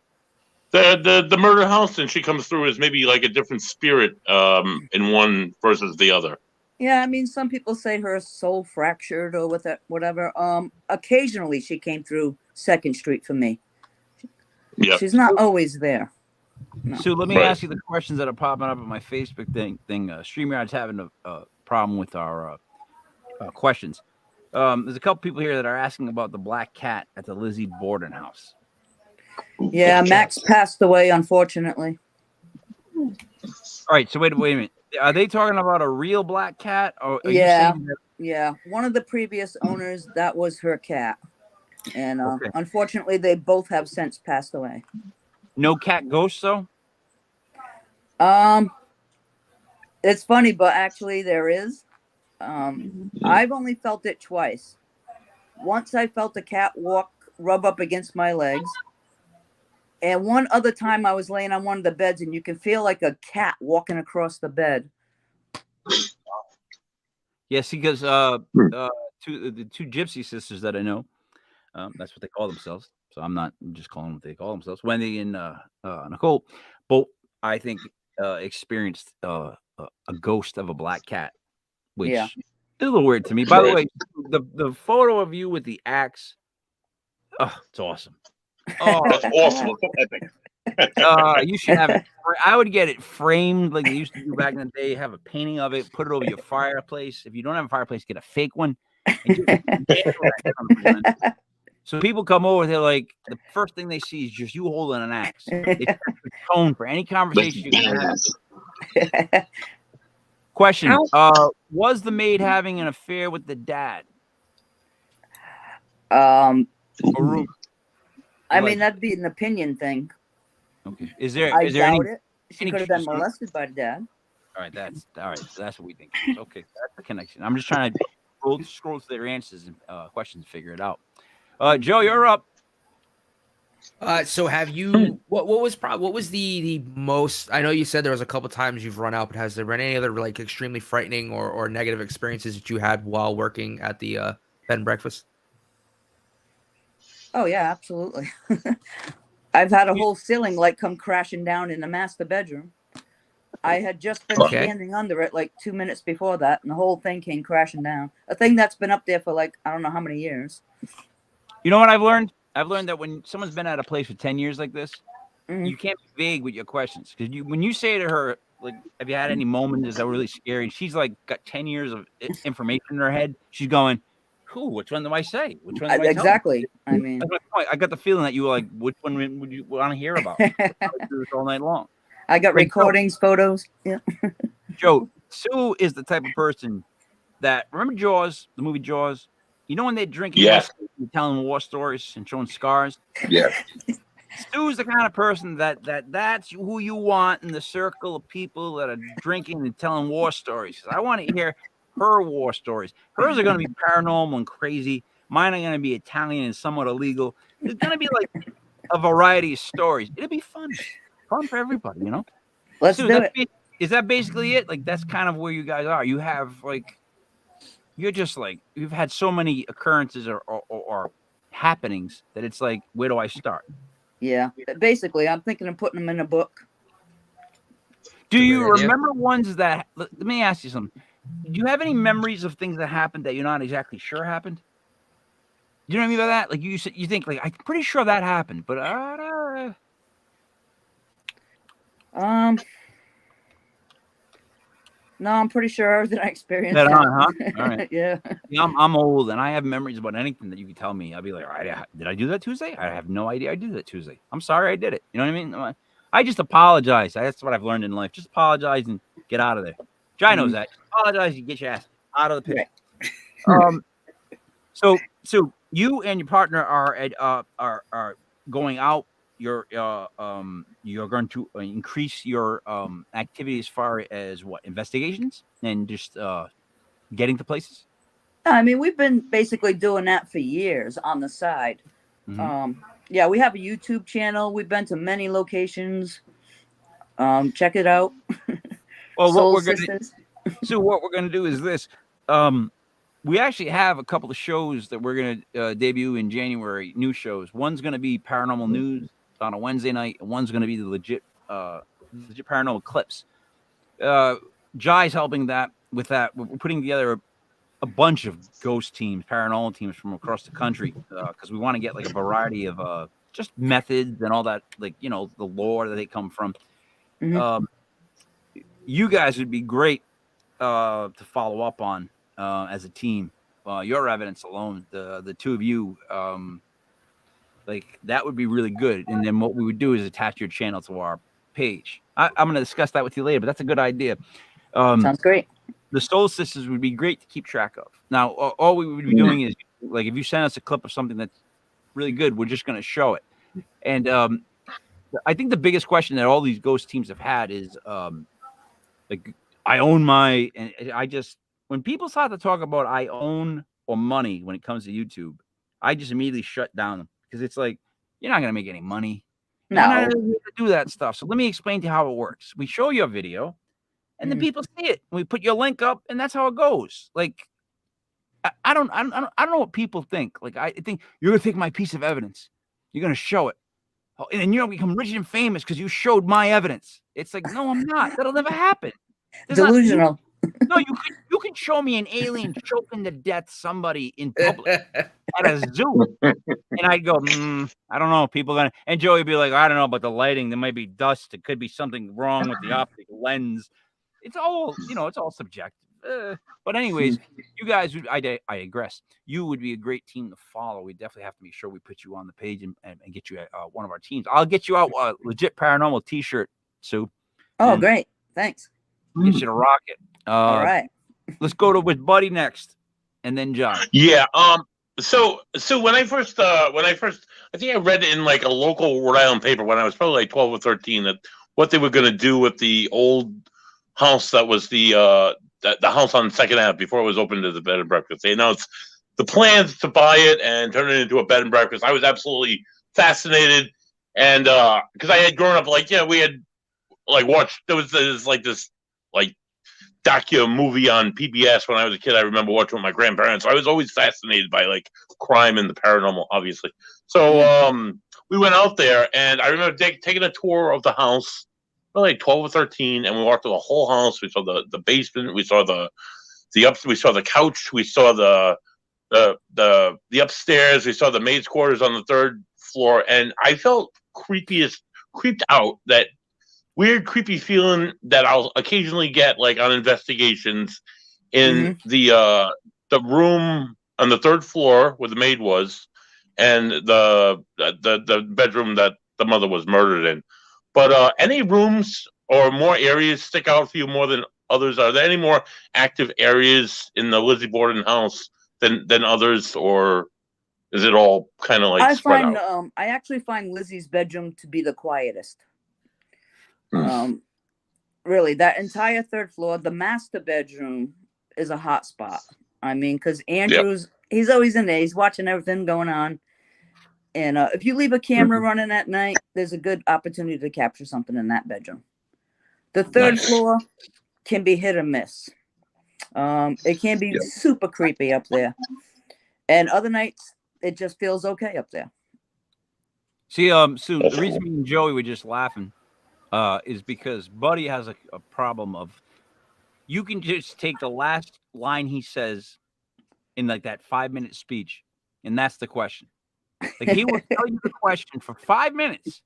the murder house and she comes through as maybe like a different spirit in one versus the other. Yeah, I mean, some people say her soul fractured or with it, whatever. Occasionally she came through Second Street for me. Yeah. She's not always there. No. So let me Right. ask you the questions that are popping up on my Facebook thing. StreamYard's having a problem with our questions. There's a couple people here that are asking about the black cat at the Lizzie Borden house. Yeah, Max passed away, unfortunately. All right, so wait a minute. Are they talking about a real black cat, or are Yeah. you saying that? Yeah, one of the previous owners, that was her cat. And Okay. unfortunately, they both have since passed away. No cat ghosts, though? It's funny, but actually there is. I've only felt it twice. Once I felt a cat rub up against my legs. And one other time I was laying on one of the beds and you can feel like a cat walking across the bed. Yes, because the two gypsy sisters that I know, that's what they call themselves. So I'm just calling them what they call themselves. Wendy and Nicole, both I think experienced a ghost of a black cat, which is a little weird to me. By the way, the photo of you with the axe, it's awesome. Oh, That's awesome. you should have it. I would get it framed like they used to do back in the day. Have a painting of it, put it over your fireplace. If you don't have a fireplace, get a fake one. So people come over, they're like, the first thing they see is just you holding an axe. It's the tone for any conversation you can have. Question: was the maid having an affair with the dad? I mean, that'd be an opinion thing. Okay. Is there doubt any? It. She could have been molested by the dad. All right. That's what we think. Okay. That's the connection. I'm just trying to scroll through their answers and questions, and figure it out. Joe, you're up. So have you? What was the most? I know you said there was a couple times you've run out, but has there been any other like extremely frightening or negative experiences that you had while working at the bed and breakfast? Oh yeah, absolutely. I've had a whole ceiling light come crashing down in the master bedroom. I had just been standing under it like 2 minutes before that, and the whole thing came crashing down. A thing that's been up there for like, I don't know how many years. You know what I've learned? I've learned that when someone's been at a place for 10 years like this, you can't be vague with your questions. Because when you say to her, like, have you had any moments that were really scary? She's like got 10 years of information in her head. She's going, which one do I say? Which one do I exactly. Tell? I mean, I got the feeling that you were like, which one would you want to hear about? I do this all night long. I got recordings, photos. Yeah. Joe, Sue is the type of person that, remember Jaws, the movie Jaws? You know when they're drinking whiskey and telling war stories and showing scars? Yeah. Sue's the kind of person that's who you want in the circle of people that are drinking and telling war stories. I want to hear her war stories. Hers are going to be paranormal and crazy. Mine are going to be Italian and somewhat illegal. There's going to be like a variety of stories. It'll be fun for everybody, you know. Let's do it. Is that basically it? Like that's kind of where you guys are. You have like, you're just like, you've had so many occurrences or happenings that it's like, where do I start? Yeah, basically, I'm thinking of putting them in a book. Do you remember ones that? Let me ask you something. Do you have any memories of things that happened that you're not exactly sure happened? You know what I mean by that? Like you think like I'm pretty sure that happened, but no, I'm pretty sure that I experienced that. All right. Yeah. I'm old and I have memories about anything that you can tell me. I'll be like, all right, did I do that Tuesday? I have no idea I did that Tuesday. I'm sorry I did it. You know what I mean? I just apologize. That's what I've learned in life. Just apologize and get out of there. Jai knows that. Just apologize and get your ass out of the picture. Right. So you and your partner are going out. You're going to increase your activity as far as what, investigations and just getting to places? I mean, we've been basically doing that for years on the side. Mm-hmm. Yeah, we have a YouTube channel. We've been to many locations. Check it out. Well, what we're gonna do is this. We actually have a couple of shows that we're gonna debut in January. New shows. One's gonna be Paranormal News on a Wednesday night, and one's gonna be the legit Paranormal Clips. Jai's helping that. with that, we're putting together a bunch of ghost teams, paranormal teams from across the country, because we want to get like a variety of just methods and all that, like, you know, the lore that they come from. Mhm. You guys would be great to follow up on as a team. Your evidence alone, the two of you, like that would be really good. And then what we would do is attach your channel to our page. I'm going to discuss that with you later, but that's a good idea. Sounds great. The Soul Sisters would be great to keep track of. Now, all we would be doing is, like, if you send us a clip of something that's really good, we're just going to show it. And I think the biggest question that all these ghost teams have had is, like, I own my, and I just, when people start to talk about I own or money when it comes to YouTube, I just immediately shut down because it's like, you're not going to make any money. No. You're not going to do that stuff. So let me explain to you how it works. We show you a video. And then people see it. We put your link up, and that's how it goes. Like, I don't know what people think. Like, I think you're gonna take my piece of evidence, you're gonna show it, and then you're gonna become rich and famous because you showed my evidence. It's like, no, I'm not. That'll never happen. Delusional. No, you can show me an alien choking to death somebody in public at a zoo, and I'd go, I don't know. People gonna, and Joey would be like, I don't know about the lighting. There might be dust. It could be something wrong with the optic lens. It's all, you know, it's all subjective. But anyways, you guys, I digress. You would be a great team to follow. We definitely have to make sure we put you on the page and get you one of our teams. I'll get you out a legit paranormal T-shirt, Sue. Oh, great. Thanks. Get you to rock it. All right. Let's go to with Buddy next, and then John. Yeah. So when I first, I think I read in like a local Rhode Island paper when I was probably like 12 or 13 that what they were going to do with the old house that was the house on Second Ave before it was opened as a bed and breakfast. They announced the plans to buy it and turn it into a bed and breakfast. I was absolutely fascinated, and because I had grown up like, we had like watched this like docu movie on PBS when I was a kid. I remember watching with my grandparents. So I was always fascinated by like crime and the paranormal, obviously. So we went out there, and I remember taking a tour of the house. Like 12 or 13, and we walked through the whole house. We saw the basement. We saw the we saw the couch. We saw the upstairs. We saw the maid's quarters on the third floor, and I felt creeped out. That weird, creepy feeling that I'll occasionally get, like on investigations, in the room on the third floor where the maid was, and the bedroom that the mother was murdered in. But any rooms or more areas stick out for you more than others? Are there any more active areas in the Lizzie Borden house than others, or is it all kind of like spread out? I actually find Lizzie's bedroom to be the quietest. Really, that entire third floor, the master bedroom, is a hot spot. I mean, because Andrew's he's always in there. He's watching everything going on. And if you leave a camera running at night, there's a good opportunity to capture something in that bedroom. The third floor can be hit or miss. It can be super creepy up there. And other nights, it just feels okay up there. See, Sue, the reason me and Joey were just laughing is because Buddy has a problem of, you can just take the last line he says in like that 5-minute speech, and that's the question. Like, he will tell you the question for 5 minutes,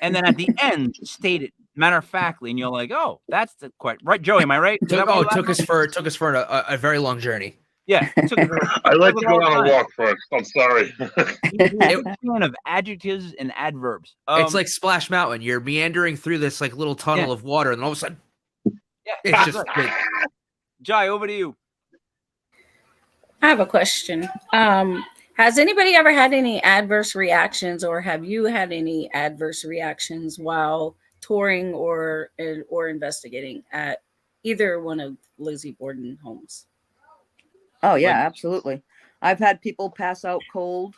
and then at the end state it matter of factly, and you're like, "Oh, that's the question, right, Joey? Am I right?" It took us for a very long journey. Yeah, I like to go on a walk first. I'm sorry. It was a fan of adjectives and adverbs. It's like Splash Mountain. You're meandering through this like little tunnel of water, and all of a sudden, it's just big. Jai, over to you. I have a question. Has anybody ever had any adverse reactions, or have you had any adverse reactions while touring or investigating at either one of Lizzie Borden homes? Oh, yeah, absolutely. I've had people pass out cold.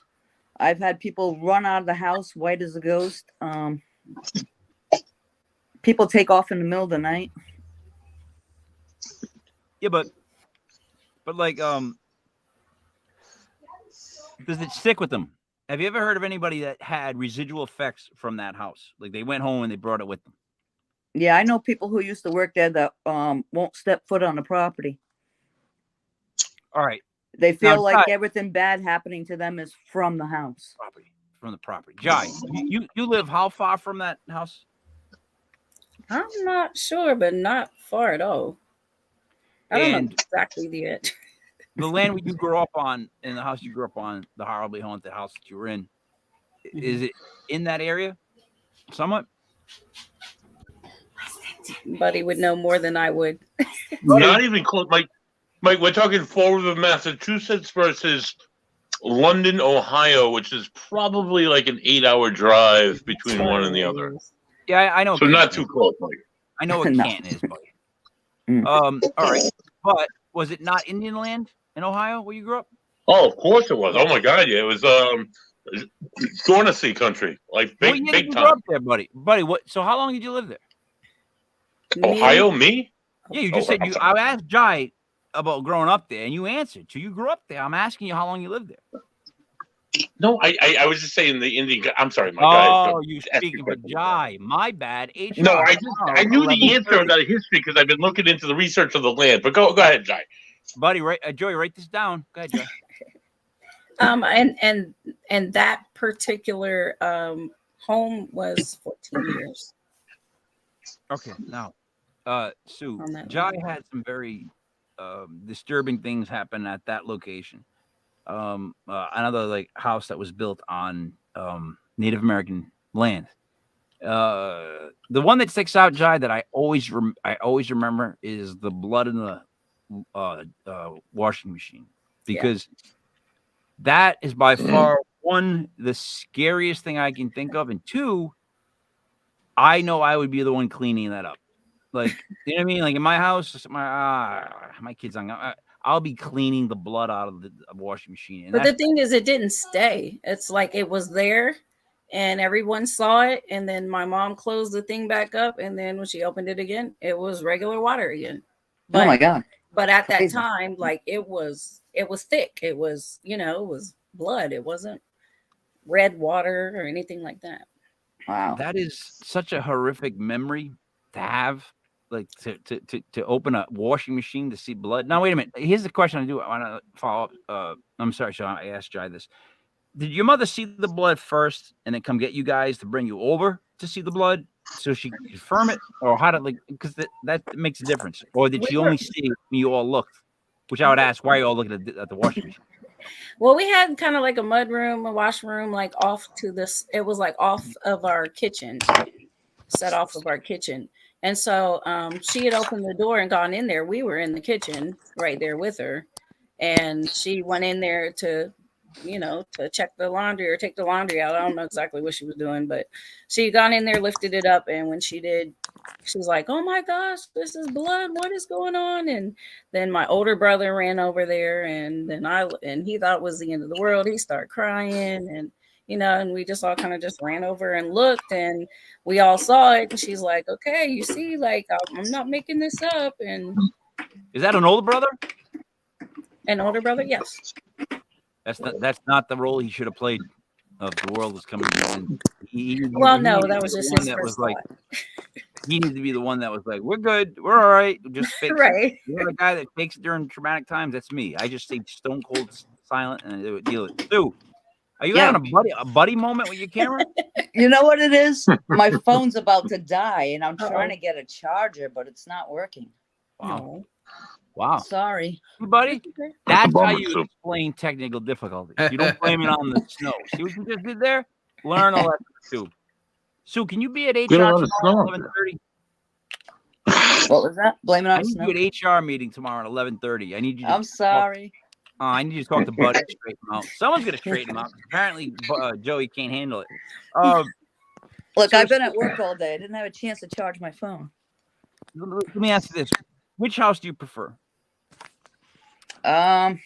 I've had people run out of the house white as a ghost. People take off in the middle of the night. Yeah, but like, does it stick with them? Have you ever heard of anybody that had residual effects from that house? Like, they went home and they brought it with them. Yeah, I know people who used to work there that won't step foot on the property. All right. They feel Now, like Jai, everything bad happening to them is from the house. from the property. Jai, you live how far from that house? I'm not sure, but not far at all. I don't know And exactly the the land you grew up on, and the house you grew up on, the horribly haunted house that you were in, is it in that area? Somewhat. Buddy would know more than I would. Not even close. Mike, we're talking Fall River, Massachusetts versus London, Ohio, which is probably like an 8-hour drive between one and the other. Yeah, I know. So not too close, Mike. I know what No. Canton is, buddy. All right, but was it not Indian land in Ohio where you grew up? Oh, of course it was. Oh my God, yeah, it was Dornacy country, like Well, big yeah, big you time. grew up there, buddy. Buddy, what? So how long did you live there? Ohio, me? Yeah, you just said you. I asked Jai about growing up there, and you answered. So you grew up there. I'm asking you how long you lived there. No, I was just saying the Indian. I'm sorry, Mike. Oh, you speaking for Jai? My bad. HR. No, I knew the answer about history because I've been looking into the research of the land. But go ahead, Jai. Buddy, Joey, write this down. Go ahead, Jai. And that particular home was 14 years. Okay, now, Sue, On that Jai had some very disturbing things happen at that location. Another like house that was built on Native American land. The one that sticks out, Jai, that I always remember is the blood in the washing machine, because that is by far one, the scariest thing I can think of, and two, I know I would be the one cleaning that up. Like, you know what I mean? Like in my house, my kids, I'll be cleaning the blood out of the washing machine. And But the thing is, it didn't stay. It's like it was there and everyone saw it. And then my mom closed the thing back up. And then when she opened it again, it was regular water again. But, Oh my God. But at that Crazy. time, like it was thick. It was, it was blood. It wasn't red water or anything like that. Wow. that is such a horrific memory to have. Like to open a washing machine to see blood. Now wait a minute. Here's the question I want to follow up. I'm sorry, Sean. I asked Jai this. Did your mother see the blood first and then come get you guys to bring you over to see the blood so she could confirm it, or how did because that makes a difference? Or did she only see when you all looked? Which I would ask, why are you all looking at the washing machine? Well, we had kind of like a mud room, a wash room, like off to this. It was like off of our kitchen, set off of our kitchen. And so she had opened the door and gone in there. We were in the kitchen right there with her. And she went in there to, to check the laundry or take the laundry out. I don't know exactly what she was doing, but she had gone in there, lifted it up. And when she did, she was like, oh my gosh, this is blood. What is going on? And then my older brother ran over there and he thought it was the end of the world. He started crying and and we just all kind of just ran over and looked and we all saw it. And she's like, okay, you see, like, I'm not making this up. And is that an older brother? An older brother? Yes. That's not the role he should have played of the world is coming to. No, that was just his first thought. He needs to be the one that was like, we're good. We're all right. Just fix right. It. You're the guy that fakes it during traumatic times. That's me. I just stay stone cold silent and I would deal with it. Sue, are you having a buddy moment with your camera? You know what it is? My phone's about to die, and I'm trying to get a charger, but it's not working. Wow. No. Wow. Sorry. Buddy, that's how you explain technical difficulties. You don't blame it on the snow. See what you just did there? Learn all that, Sue. Sue, can you be at HR tomorrow at 11:30? What was that? Blame it on snow? I need you at HR meeting tomorrow at 11:30. I need you. I'm sorry. I need you to talk to Buddy to straighten him out. Someone's going to straighten him out. Apparently, Joey can't handle it. Look, I've been at work all day. I didn't have a chance to charge my phone. Let me ask you this. Which house do you prefer? I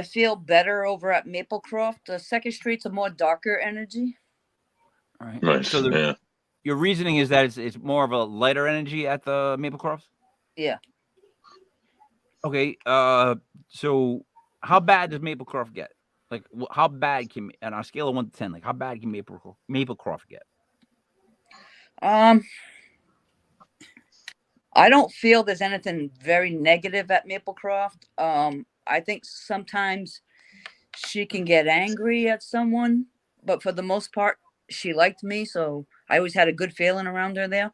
feel better over at Maplecroft. The Second Street's a more darker energy. All right. Nice. So your reasoning is that it's more of a lighter energy at the Maplecroft? Yeah. Okay. So how bad does Maplecroft get? Like, how bad can, on a scale of 1 to 10, like how bad can Maplecroft get? I don't feel there's anything very negative at Maplecroft. I think sometimes she can get angry at someone, but for the most part, she liked me, so I always had a good feeling around her there.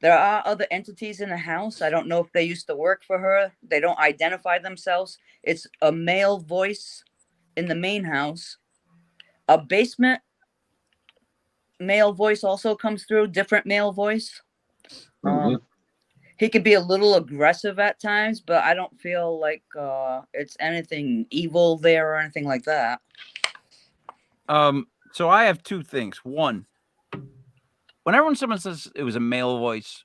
There are other entities in the house. I don't know if they used to work for her. They don't identify themselves. It's a male voice in the main house. A basement male voice also comes through, different male voice. He could be a little aggressive at times, but I don't feel like it's anything evil there or anything like that. So I have two things. One, whenever someone says it was a male voice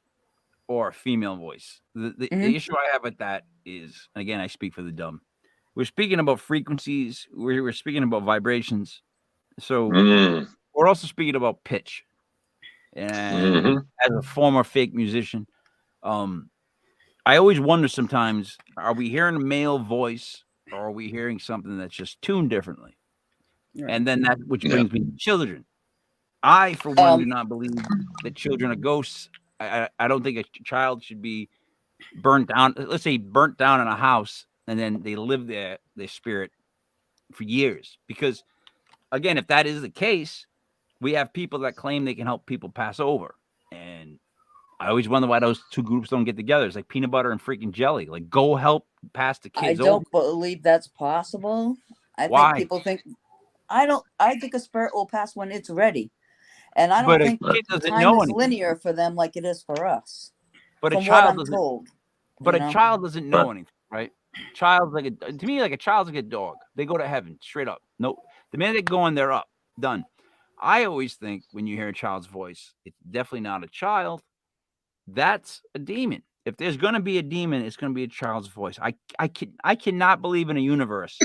or a female voice, the issue I have with that is, again, I speak for the dumb. We're speaking about frequencies. We're speaking about vibrations. So we're also speaking about pitch. And as a former fake musician, I always wonder sometimes, are we hearing a male voice or are we hearing something that's just tuned differently? Right. And then that, which brings me to children. I, for one, do not believe that children are ghosts. I don't think a child should be burnt down. Let's say burnt down in a house and then they live there, their spirit, for years. Because, again, if that is the case, we have people that claim they can help people pass over. And I always wonder why those two groups don't get together. It's like peanut butter and freaking jelly. Like, go help pass the kids over. I don't believe that's possible. Why? Think people think I think a spirit will pass when it's ready. And I don't think time is linear for them like it is for us. But a child doesn't told. But a child doesn't know anything, right? Child's like to me, like a child's like a dog. They go to heaven straight up. No, the minute they go in, they're up. Done. I always think when you hear a child's voice, it's definitely not a child. That's a demon. If there's going to be a demon, it's going to be a child's voice. I cannot believe in a universe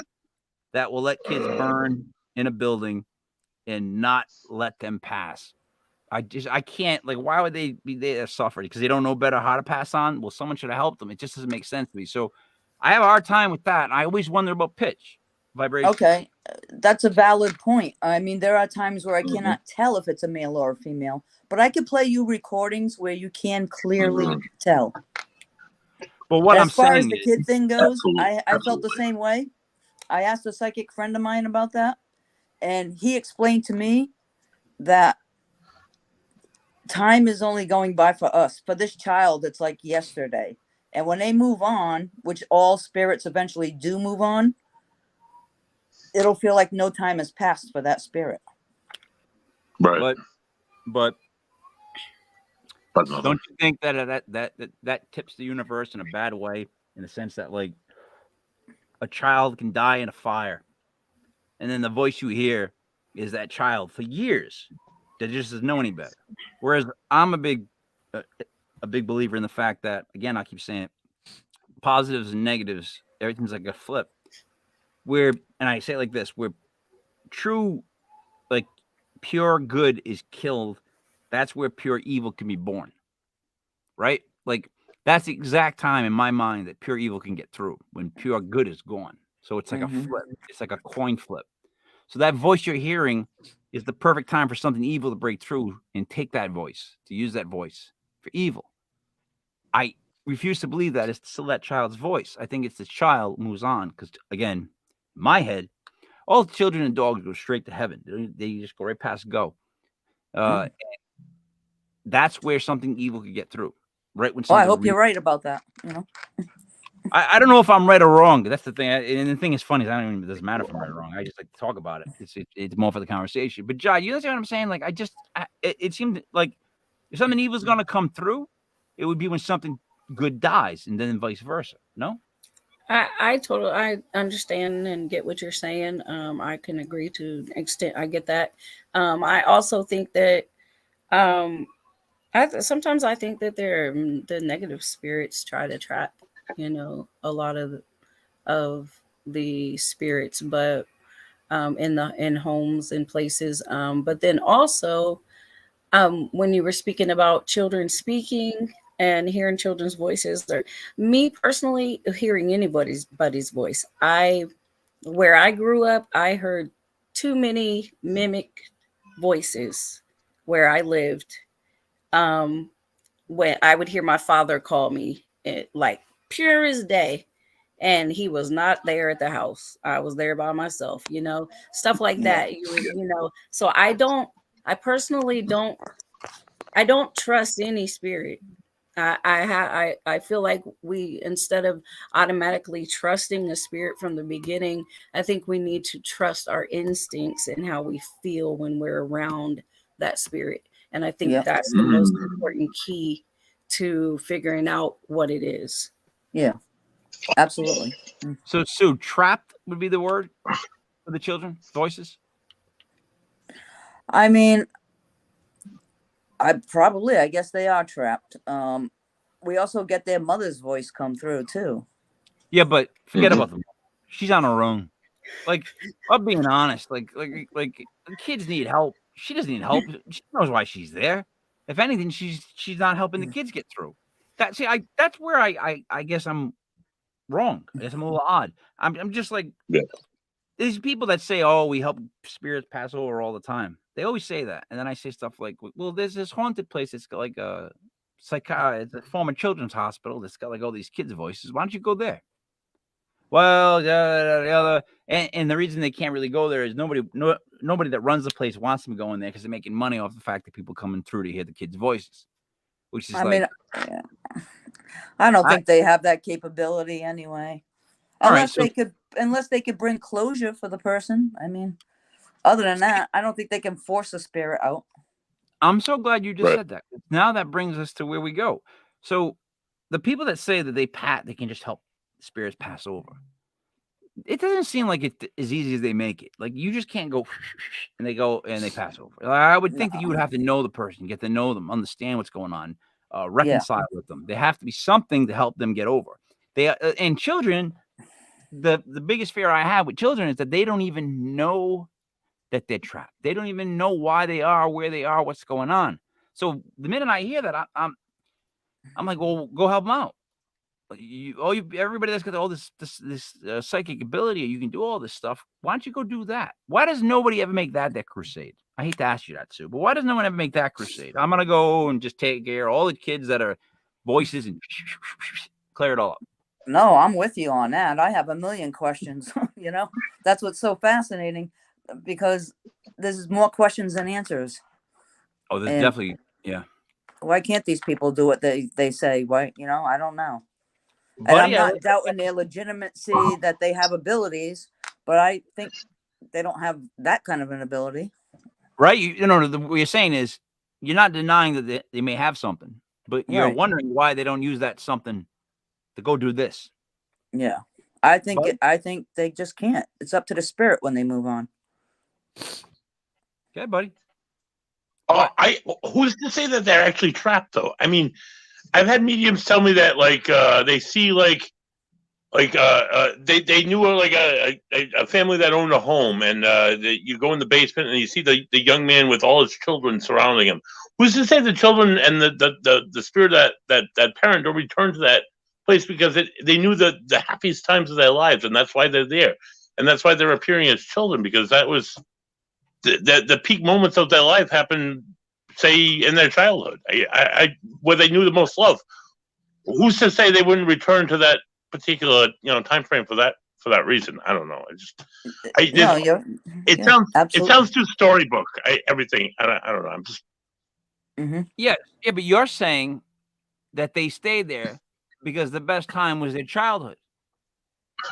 that will let kids burn in a building and not let them pass. I can't, like, why would they be there suffering? Because they don't know better how to pass on? Well, someone should have helped them. It just doesn't make sense to me. So I have a hard time with that. And I always wonder about pitch, vibration. Okay, that's a valid point. I mean, there are times where I cannot tell if it's a male or a female, but I could play you recordings where you can clearly tell. But what as far as the kid thing goes, I felt the same way. I asked a psychic friend of mine about that, and he explained to me that time is only going by for us. For this child, it's like yesterday. And when they move on, which all spirits eventually do move on, it'll feel like no time has passed for that spirit. Right. But don't you think that tips the universe in a bad way, in the sense that, like, a child can die in a fire, and then the voice you hear is that child for years that just doesn't know any better? Whereas I'm a big believer in the fact that, again, I keep saying it, positives and negatives, everything's like a flip. And I say it like this, where true, like, pure good is killed, that's where pure evil can be born, right? Like, that's the exact time in my mind that pure evil can get through, when pure good is gone. So it's like a flip. It's like a coin flip. So that voice you're hearing is the perfect time for something evil to break through and take that voice, to use that voice for evil. I refuse to believe that it's still that child's voice. I think it's the child moves on, because, again, in my head, all children and dogs go straight to heaven. They just go right past go. And that's where something evil could get through. Right when I hope you're right about that. You know, I don't know if I'm right or wrong. That's the thing. And the thing is funny is it doesn't matter if I'm right or wrong. I just like to talk about it. It's more for the conversation. But Jai, you understand what I'm saying? Like, it seemed like if something evil is going to come through, it would be when something good dies, and then vice versa. No? I understand and get what you're saying. I can agree to an extent. I get that. I also think that sometimes I think that the negative spirits try to trap, a lot of the spirits, but in homes and places. But then also, when you were speaking about children speaking and hearing children's voices, or me personally hearing anybody's voice, where I grew up, I heard too many mimic voices where I lived. when I would hear my father call me, like pure as day, and he was not there at the house. I was there by myself, stuff like that. So I personally don't trust any spirit. I feel like instead of automatically trusting a spirit from the beginning, I think we need to trust our instincts and how we feel when we're around that spirit. And I think that's the most important key to figuring out what it is. Yeah, absolutely. So, Sue, trapped would be the word for the children voices. I mean, I guess they are trapped. We also get their mother's voice come through too. Yeah, but forget about them. She's on her own. Like, I'm being honest. Like the kids need help. She doesn't need help. She knows why she's there. If anything, she's not helping the kids get through. That's where I guess I'm wrong. I guess I'm a little odd. I'm just like these people that say, "Oh, we help spirits pass over all the time." They always say that, and then I say stuff like, "Well, there's this haunted place. It's got like it's a former children's hospital that's got like all these kids' voices. Why don't you go there?" Well, and the reason they can't really go there is nobody that runs the place wants them going there because they're making money off the fact that people coming through to hear the kids' voices. Which is I don't think they have that capability anyway. Unless they could bring closure for the person. I mean, other than that, I don't think they can force a spirit out. I'm so glad you just said that. Now that brings us to where we go. So the people that say that they can just help spirits pass over. It doesn't seem like it's as easy as they make it. Like you just can't go and they go and they pass over. I would think that you would have to know the person, get to know them, understand what's going on, reconcile with them. There have to be something to help them get over. And children, the biggest fear I have with children is that they don't even know that they're trapped. They don't even know why they are, where they are, what's going on. So the minute I hear that, I'm like, well, go help them out. Everybody that's got all this psychic ability, you can do all this stuff. Why don't you go do that? Why does nobody ever make that crusade? I hate to ask you that, Sue, but why does no one ever make that crusade? I'm gonna go and just take care of all the kids that are voices and clear it all up. No, I'm with you on that. I have a million questions. That's what's so fascinating, because there's more questions than answers. Oh, there's definitely, Why can't these people do what they say? Why, I don't know. And I'm not doubting their legitimacy that they have abilities, but I think they don't have that kind of an ability. Right. What you're saying is you're not denying that they may have something, but you're wondering why they don't use that something to go do this. Yeah. I think they just can't. It's up to the spirit when they move on. Okay, buddy. Who's to say that they're actually trapped though? I mean, I've had mediums tell me that they see they knew a family that owned a home, and you go in the basement and you see the young man with all his children surrounding him. Who's to say the children and the spirit that parent don't return to that place because they knew the happiest times of their lives, and that's why they're there, and that's why they're appearing as children, because that was the peak moments of their life happened, say, in their childhood, where they knew the most love. Who's to say they wouldn't return to that particular time frame for that reason? I don't know. It sounds too storybook. Everything. I don't know. I'm just. Mm-hmm. Yeah, but you're saying that they stayed there because the best time was their childhood.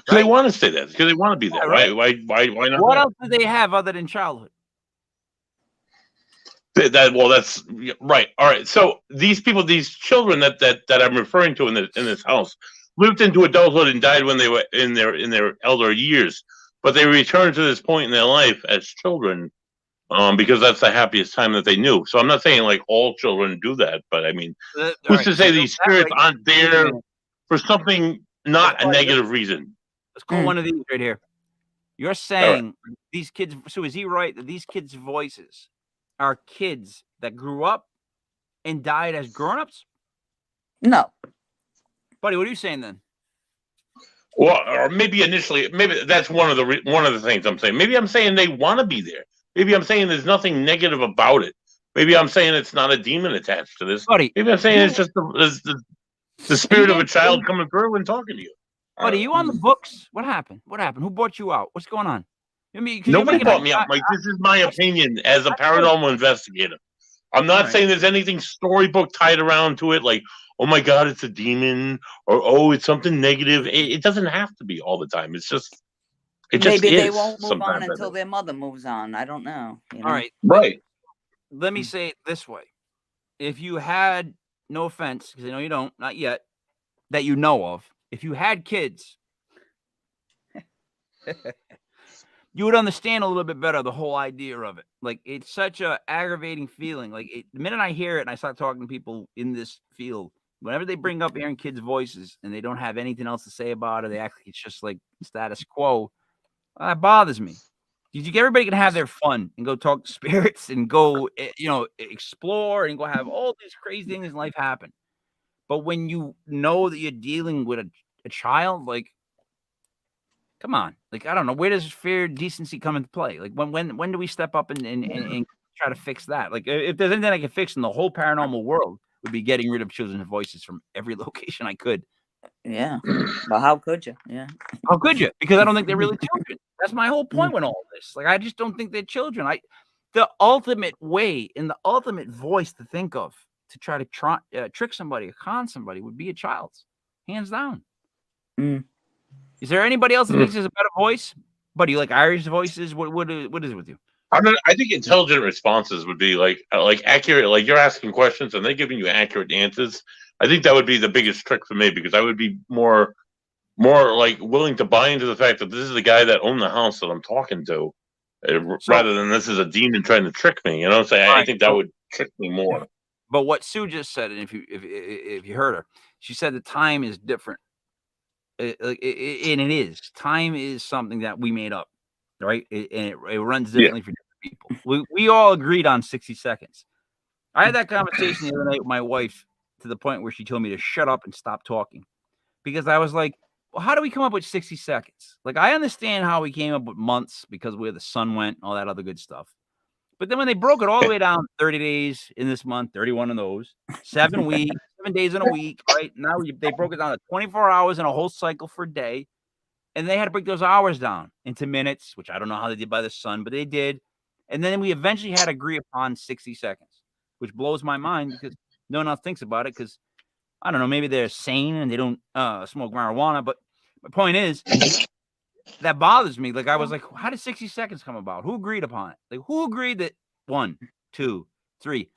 Right? They want to stay there because they want to be there. Right? Why not? What else do they have other than childhood? That's right. All right. So these people, these children that I'm referring to in this house, lived into adulthood and died when they were in their elder years, but they returned to this point in their life as children, because that's the happiest time that they knew. So I'm not saying like all children do that, but I mean, who's to say these spirits aren't there for something, not a negative reason? Let's call one of these right here. You're saying these kids. So is he right that these kids' voices are kids that grew up and died as grown-ups? No. Buddy, what are you saying then? Well, or maybe initially, maybe that's one of the things I'm saying. Maybe I'm saying they want to be there. Maybe I'm saying there's nothing negative about it, Maybe I'm saying it's not a demon attached to this. Buddy, Maybe I'm saying it's just the spirit of a child coming through and talking to you. Buddy, you on the books? What happened? What happened? Who bought you out? What's going on? Nobody bought me out, Mike. This is my opinion as a paranormal investigator. I'm not saying there's anything storybook tied around to it, like, oh my God, it's a demon, or oh, it's something negative. It doesn't have to be all the time. It's just, maybe they won't move on until their mother moves on. I don't know. You know? All right. Right. Let me say it this way. If you had, no offense, because I know you don't, not yet, that you know of, if you had kids, you would understand a little bit better the whole idea of it. Like, it's such a aggravating feeling. Like, the minute I hear it and I start talking to people in this field, whenever they bring up hearing kids' voices and they don't have anything else to say about it, they act like it's just like status quo. That bothers me. Everybody can have their fun and go talk to spirits and go, explore and go have all these crazy things in life happen. But when you know that you're dealing with a child, like, come on. Like, I don't know. Where does fair decency come into play? Like, when do we step up and try to fix that? Like, if there's anything I can fix in the whole paranormal world, would be getting rid of children's voices from every location I could. Yeah. But how could you? Yeah. How could you? Because I don't think they're really children. That's my whole point with all this. Like, I just don't think they're children. The ultimate way and the ultimate voice to think of to try to trick somebody or con somebody would be a child's, hands down. Is there anybody else that thinks there's a better voice? Buddy, you like Irish voices? What is it with you? I think intelligent responses would be like accurate. Like, you're asking questions and they're giving you accurate answers. I think that would be the biggest trick for me, because I would be more like willing to buy into the fact that this is the guy that owned the house that I'm talking to, rather than this is a demon trying to trick me. You know what I'm saying? I think that would trick me more. But what Sue just said, and if you heard her, she said the time is different. And it is. Time is something that we made up, right? It runs differently for different people. We all agreed on 60 seconds. I had that conversation the other night with my wife to the point where she told me to shut up and stop talking, because I was like, well, how do we come up with 60 seconds? Like, I understand how we came up with months because where the sun went, all that other good stuff. But then when they broke it all the way down, 30 days in this month, 31 of those, 7 weeks, 7 days in a week, right? Now they broke it down to 24 hours in a whole cycle for a day. And they had to break those hours down into minutes, which I don't know how they did by the sun, but they did. And then we eventually had to agree upon 60 seconds, which blows my mind because no one else thinks about it, because, I don't know, maybe they're sane and they don't smoke marijuana. But my point is, that bothers me. Like, I was like, how did 60 seconds come about? Who agreed upon it? Like, who agreed that 1, 2, 3?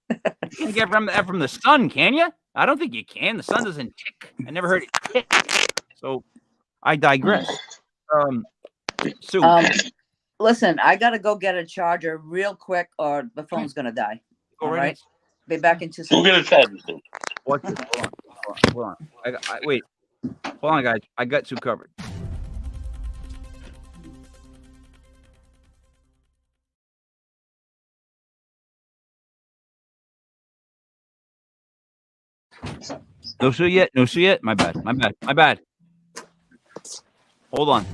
You can't get from the sun, can you? I don't think you can. The sun doesn't tick. I never heard it tick. So I digress. Sue. Listen, I gotta go get a charger real quick, or the phone's gonna die. Go All right. right. Be back in 2 We'll seconds. get a charger. Watch it. Hold on. Wait. Hold on, guys. I got Sue covered. No Sue yet. My bad. Hold on.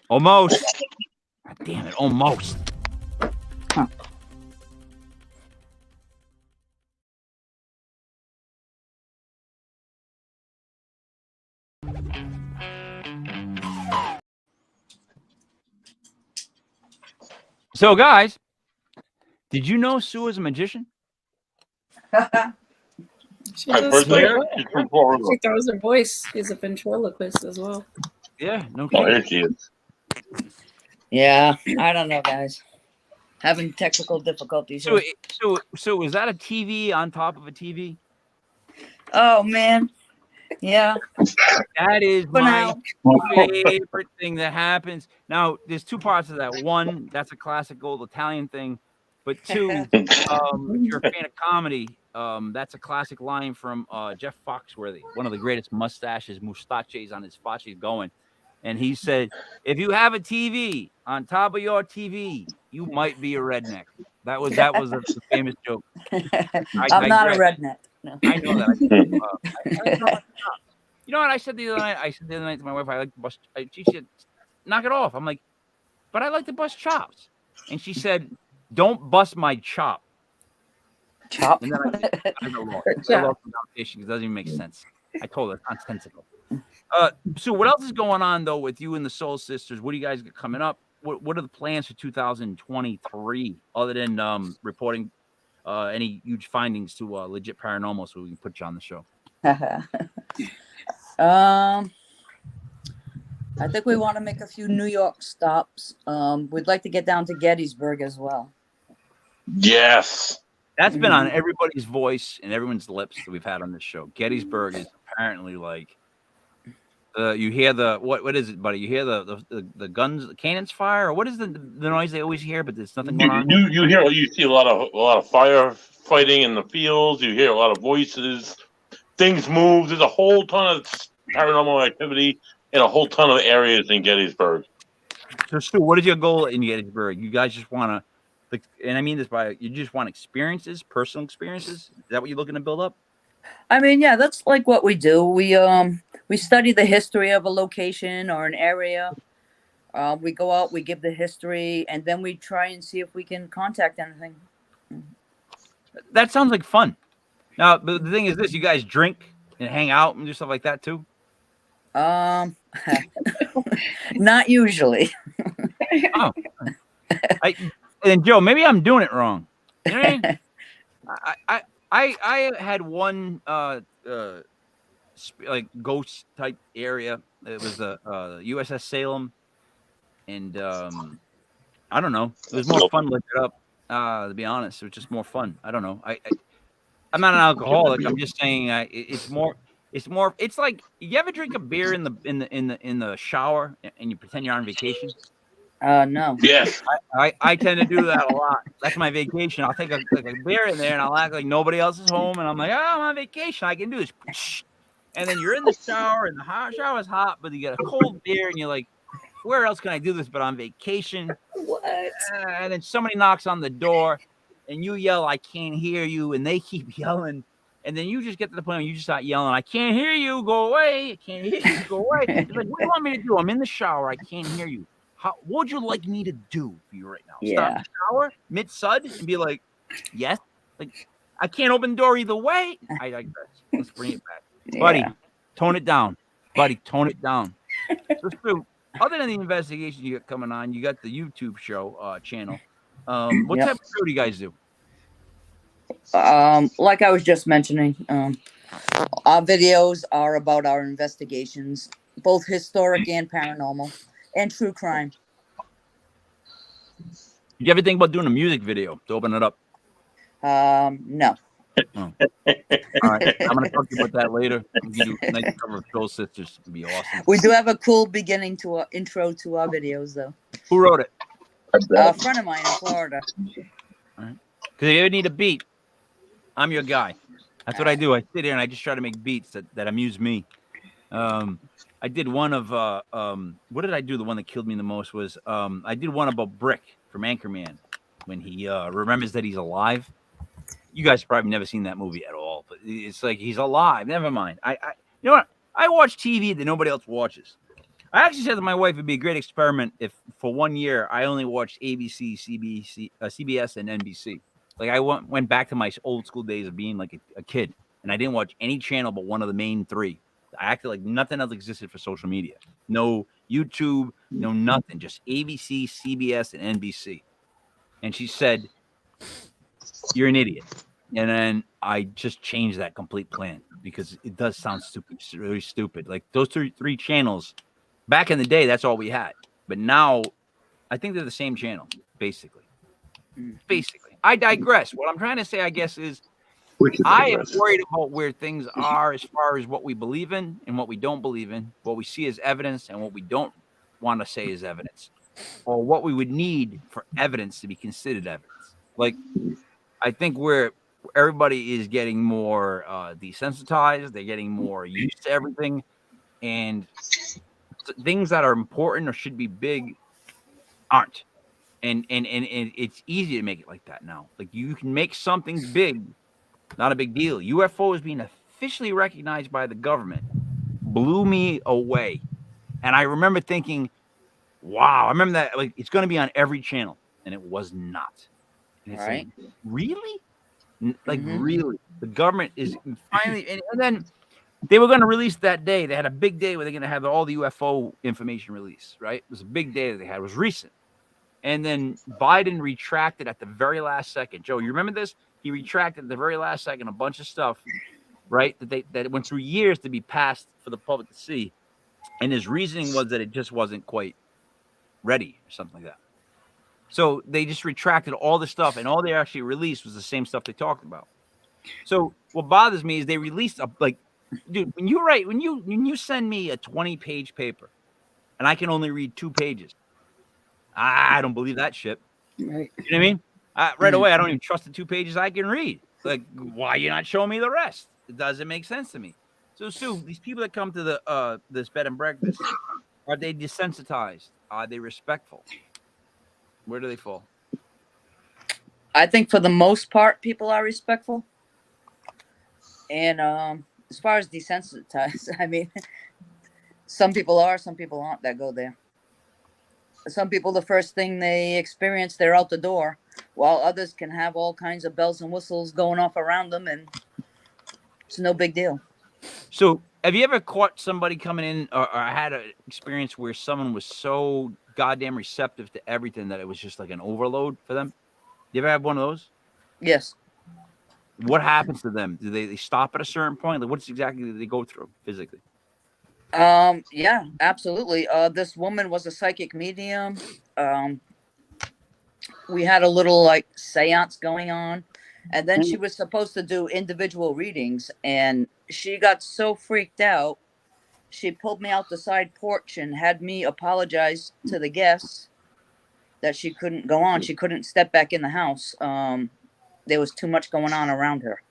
Almost. God damn it, almost. Huh. So, guys, did you know Sue is a magician? She I personally hear it. She throws her voice. She's a ventriloquist as well. Yeah, no Oh, kidding. here she is. Yeah, I don't know, guys. Having technical difficulties. So, is that a TV on top of a TV? Oh man, yeah. That is For my now. favorite thing that happens. Now, there's two parts of that. One, that's a classic old Italian thing. But two, if you're a fan of comedy, that's a classic line from Jeff Foxworthy, one of the greatest mustaches on his faces going. And he said, if you have a TV on top of your TV, you might be a redneck. That was a famous joke. I'm not a redneck. No. I know that. You know what I said the other night? I said the other night to my wife, I like to bust. She said, "Knock it off." I'm like, "But I like to bust chops," and she said, "Don't bust my chop." Chop. And then I lost the conversation because it doesn't even make sense. I told her it's nonsensical. So what else is going on though with you and the Soul Sisters? What do you guys got coming up? What are the plans for 2023 other than reporting any huge findings to Legit Paranormal so we can put you on the show? I think we want to make a few New York stops. We'd like to get down to Gettysburg as well. Yes. That's been on everybody's voice and everyone's lips that we've had on this show. Gettysburg is apparently like you hear the what is it, buddy? You hear the guns, the cannons fire, or what is the noise they always hear? But there's nothing going on. You see a lot of firefighting in the fields. You hear a lot of voices. Things move. There's a whole ton of paranormal activity in a whole ton of areas in Gettysburg. So, Stu, what is your goal in Gettysburg? You guys just want to, and I mean this by you just want experiences, personal experiences. Is that what you're looking to build up? I mean, yeah, that's like what we do. We study the history of a location or an area. We go out, we give the history, and then we try and see if we can contact anything. That sounds like fun. Now, but the thing is this: you guys drink and hang out and do stuff like that too. Not usually. Oh, and Joe, maybe I'm doing it wrong. You know what I mean? I had one like ghost type area. It was the USS Salem, and I don't know. It was more fun to look it up. To be honest, it was just more fun. I don't know. I'm not an alcoholic. I'm just saying it's more. It's like you ever drink a beer in the shower and you pretend you're on vacation. No. Yes. I tend to do that a lot. That's my vacation. I'll take a beer in there and I'll act like nobody else is home. And I'm like, I'm on vacation. I can do this. And then you're in the shower and the shower's hot, but you get a cold beer and you're like, where else can I do this but on vacation? What? And then somebody knocks on the door and you yell, I can't hear you. And they keep yelling. And then you just get to the point where you just start yelling, I can't hear you. Go away. I can't hear you. Go away. It's like, what do you want me to do? I'm in the shower. I can't hear you. What would you like me to do for you right now? Yeah. Stop the shower mid-sud and be like, yes? Like, I can't open the door either way. I digress. Let's bring it back. Yeah. Buddy, tone it down. Buddy, tone it down. So, Stu, other than the investigation you got coming on, you got the YouTube show channel. What type of show do you guys do? Like I was just mentioning, our videos are about our investigations, both historic and paranormal, and true crime. You ever think about doing a music video to open it up? No. Oh. All right, I'm gonna talk to you about that later. I'll give you a nice cover of Soul Sisters. It'd be awesome. We do have a cool beginning to our intro to our videos, though. Who wrote it? A friend of mine in Florida. All right. Because if you ever need a beat, I'm your guy. That's what I do. I sit here and I just try to make beats that amuse me. I did one of what did I do? The one that killed me the most was I did one about Brick from Anchorman when he remembers that he's alive. You guys probably never seen that movie at all, but it's like he's alive. Never mind. I you know what? I watch TV that nobody else watches. I actually said to my wife it'd be a great experiment if for 1 year I only watched ABC, CBS, and NBC. Like I went back to my old school days of being like a kid, and I didn't watch any channel but one of the main three. I acted like nothing else existed for social media. No YouTube, no nothing. Just ABC, CBS, and NBC. And she said, you're an idiot. And then I just changed that complete plan because it does sound stupid. It's really stupid. Like those three channels, back in the day, that's all we had. But now, I think they're the same channel, basically. Basically. I digress. What I'm trying to say, I guess, is I am worried about where things are as far as what we believe in and what we don't believe in, what we see as evidence and what we don't want to say is evidence, or what we would need for evidence to be considered evidence. Like, I think everybody is getting more desensitized. They're getting more used to everything. And things that are important or should be big aren't. And it's easy to make it like that now. Like, you can make something big Not a big deal. UFOs being officially recognized by the government blew me away. And I remember thinking, wow, I remember that like it's going to be on every channel, and it was not. And it's Right. like, really? Like, Mhm. really? The government is finally, and then they were going to release that day. They had a big day where they're going to have all the UFO information released, right? It was a big day that they had. It was recent. And then Biden retracted at the very last second. Joe, you remember this? He retracted at the very last second a bunch of stuff, right? That went through years to be passed for the public to see. And his reasoning was that it just wasn't quite ready or something like that. So they just retracted all the stuff, and all they actually released was the same stuff they talked about. So what bothers me is they released dude, when you send me a 20-page paper and I can only read 2 pages, I don't believe that shit. Right. You know what I mean? Right away, I don't even trust the 2 pages I can read. Like, why are you not showing me the rest? It doesn't make sense to me. So, Sue, these people that come to the this bed and breakfast, are they desensitized? Are they respectful? Where do they fall? I think for the most part, people are respectful. And as far as desensitized, I mean, some people are, some people aren't that go there. Some people, the first thing they experience, they're out the door, while others can have all kinds of bells and whistles going off around them, and it's no big deal. So, have you ever caught somebody coming in or had an experience where someone was so goddamn receptive to everything that it was just like an overload for them? You ever have one of those? Yes. What happens to them? Do they stop at a certain point? Like, what's exactly do they go through physically? Yeah, absolutely. This woman was a psychic medium. We had a little like seance going on, and then she was supposed to do individual readings, and she got so freaked out, she pulled me out the side porch and had me apologize to the guests that she couldn't go on. She couldn't step back in the house. There was too much going on around her.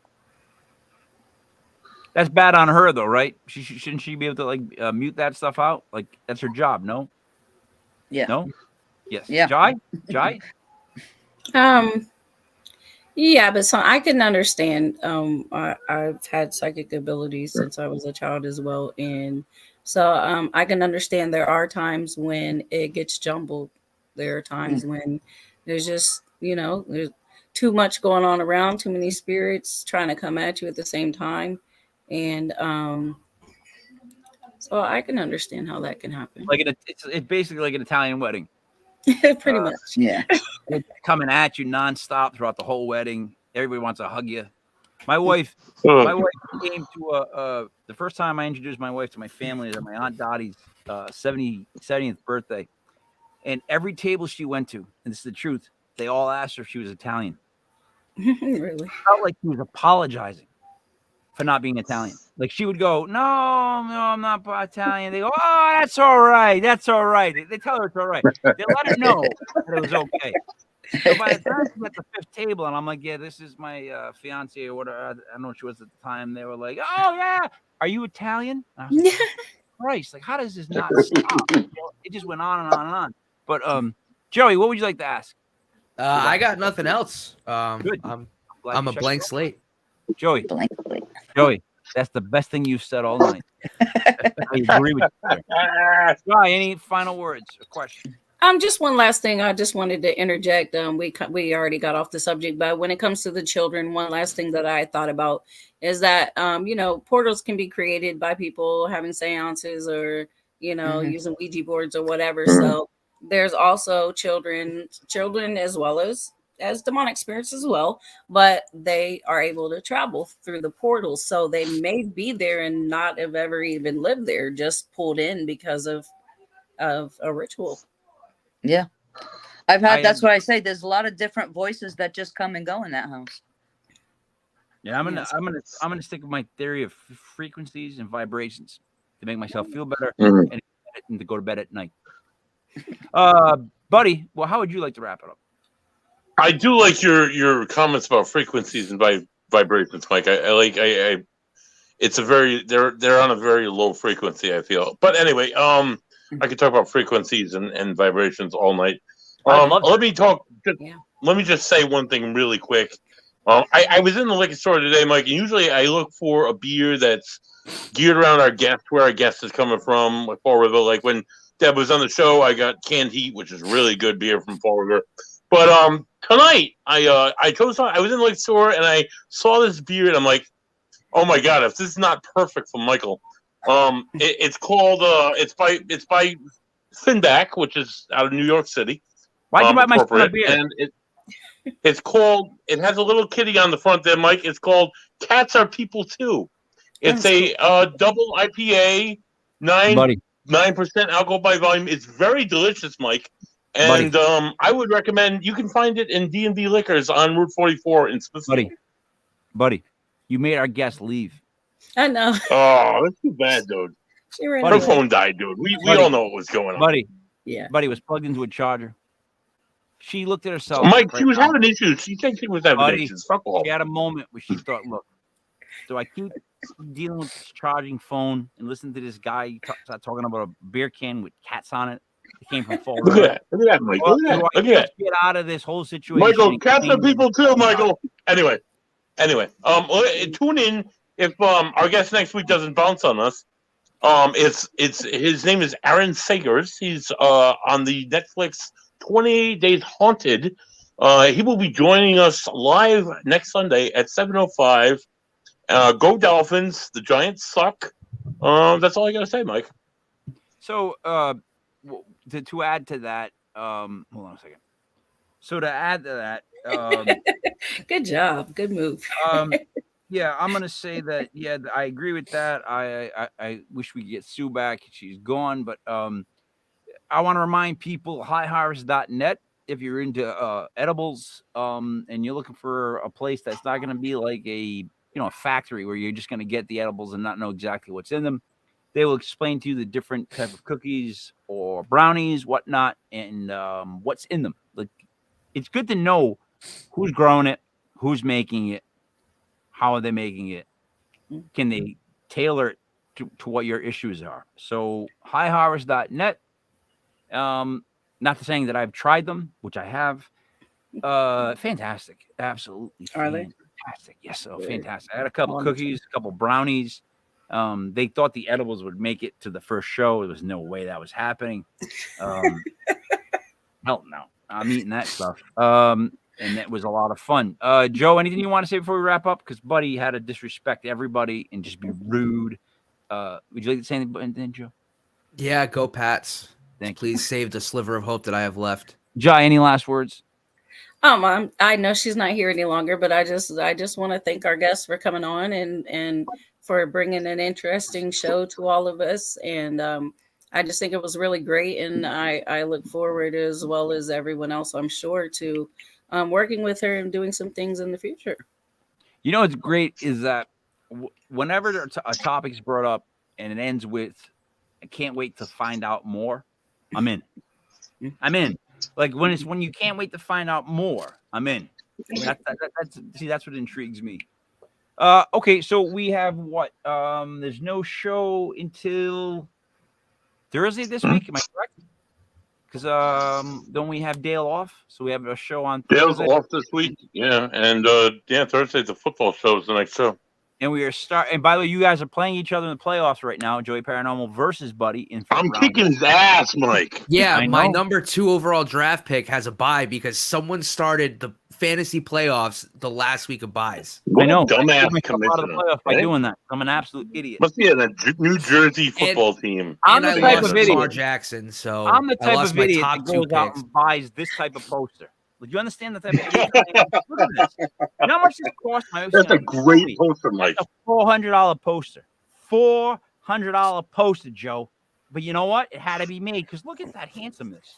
That's bad on her, though, right? Shouldn't she be able to like mute that stuff out? Like that's her job, no? Yeah. No. Yes. Yeah. Jai. Yeah, but so I can understand. I've had psychic abilities since I was a child as well, and so I can understand there are times when it gets jumbled. There are times when there's just there's too much going on around, too many spirits trying to come at you at the same time, and so I can understand how that can happen. Like it's basically like an Italian wedding. Pretty much. Yeah. It's coming at you nonstop throughout the whole wedding. Everybody wants to hug you. My wife came to the first time I introduced my wife to my family at my Aunt Dottie's 70th birthday. And every table she went to, and this is the truth, they all asked her if she was Italian. Really? It felt like she was apologizing for not being Italian. Like she would go, no, I'm not Italian. They go, oh, that's all right. They tell her it's all right. They let her know that it was okay. So by the time she at the 5th table, and I'm like, yeah, this is my fiance or whatever. I don't know what she was at the time. They were like, oh yeah, are you Italian? And I was like, Christ, like how does this not stop? It just went on and on and on. But Joey, what would you like to ask? I got nothing else. Good. I'm a blank slate. Joey, that's the best thing you've said all night. I agree with you. Joey, any final words or questions? Just one last thing. I just wanted to interject. We already got off the subject, but when it comes to the children, one last thing that I thought about is that portals can be created by people having seances or using Ouija boards or whatever. So there's also children as well as demonic spirits as well, but they are able to travel through the portals. So they may be there and not have ever even lived there, just pulled in because of a ritual. Yeah. That's what I say. There's a lot of different voices that just come and go in that house. Yeah, I'm gonna stick with my theory of frequencies and vibrations to make myself feel better and to go to bed at night. Buddy, well, how would you like to wrap it up? I do like your comments about frequencies and vibrations, Mike. It's a very they're on a very low frequency, I feel. But anyway, I could talk about frequencies and vibrations all night. Let me just say one thing really quick. I was in the liquor store today, Mike, and usually I look for a beer that's geared around our guest, where our guest is coming from, like Fall River. Like when Deb was on the show, I got Canned Heat, which is really good beer from Fall River. But tonight I chose. I was in the liquor store and I saw this beer, and I'm like, oh my god, if this is not perfect for Michael, it's called it's by Finback, which is out of New York City. Why'd you buy my son a beer? And it's called. It has a little kitty on the front there, Mike. It's called Cats Are People Too. It's a double IPA, 9% alcohol by volume. It's very delicious, Mike. And I would recommend, you can find it in D&B Liquors on Route 44 in Smithfield. Buddy, you made our guest leave. I know. Oh, that's too bad, dude. Her phone died, dude. We all know what was going on. Buddy, yeah. Buddy was plugged into a charger. She looked at herself. Mike, she was having issues. She thinks she was having issues. Fuck off. She had a moment where she thought, look, do I keep dealing with this charging phone and listen to this guy start talking about a beer can with cats on it? It came from Fall River. Look at that, Mike. Look at that. Get out of this whole situation. Michael, cats are people too, Michael. Anyway, tune in if our guest next week doesn't bounce on us. It's his name is Aaron Sagers. He's on the Netflix 28 Days Haunted. He will be joining us live next Sunday at 7:05. Go Dolphins! The Giants suck. That's all I gotta say, Mike. So, to add to that, hold on a second. So to add to that, good job, good move. Yeah, I'm gonna say that. Yeah, I agree with that. I wish we could get Sue back. She's gone, but I want to remind people, highharvest.net. If you're into edibles, and you're looking for a place that's not gonna be like a factory where you're just gonna get the edibles and not know exactly what's in them. They will explain to you the different type of cookies or brownies, whatnot, and what's in them. Like, it's good to know who's growing it, who's making it, how are they making it, can they tailor it to what your issues are. So highharvest.net. Not to saying that I've tried them, which I have. Fantastic, absolutely. Are they? Fantastic. Yes, so fantastic. I had a couple cookies, a couple brownies. They thought the edibles would make it to the first show. There was no way that was happening. Hell no. I'm eating that stuff. And that was a lot of fun. Joe, anything you want to say before we wrap up? Because Buddy had to disrespect everybody and just be rude. Would you like to say anything, Joe? Yeah, go Pats. Thank you. Please save the sliver of hope that I have left. Jai, any last words? I know she's not here any longer, but I just want to thank our guests for coming on and for bringing an interesting show to all of us. And I just think it was really great. And I look forward, as well as everyone else, I'm sure, to working with her and doing some things in the future. What's great is that whenever a topic's brought up and it ends with, I can't wait to find out more, I'm in. Like when you can't wait to find out more, I'm in. That's what intrigues me. Okay, so we have what? There's no show until Thursday this week. Am I correct? Because don't we have Dale off? So we have a show on Thursday. Dale's off this week, yeah, and Thursday's the football show is the next show. And we are And by the way, you guys are playing each other in the playoffs right now. Joey Paranormal versus Buddy in. I'm kicking his ass, Mike. Yeah, my number 2 overall draft pick has a bye because someone started the fantasy playoffs the last week of buys. I know. Dumbass commissioner by doing that. I'm an absolute idiot. Must be in a New Jersey football team. I'm the type of idiot. Lamar Jackson, so I'm the type of idiot that goes out and buys this type of poster. Do you understand the type of idiot? Look at this. You know how much this cost? That's a great poster, Mike. It's a $400 poster. $400 poster, Joe. But you know what? It had to be made because look at that handsomeness.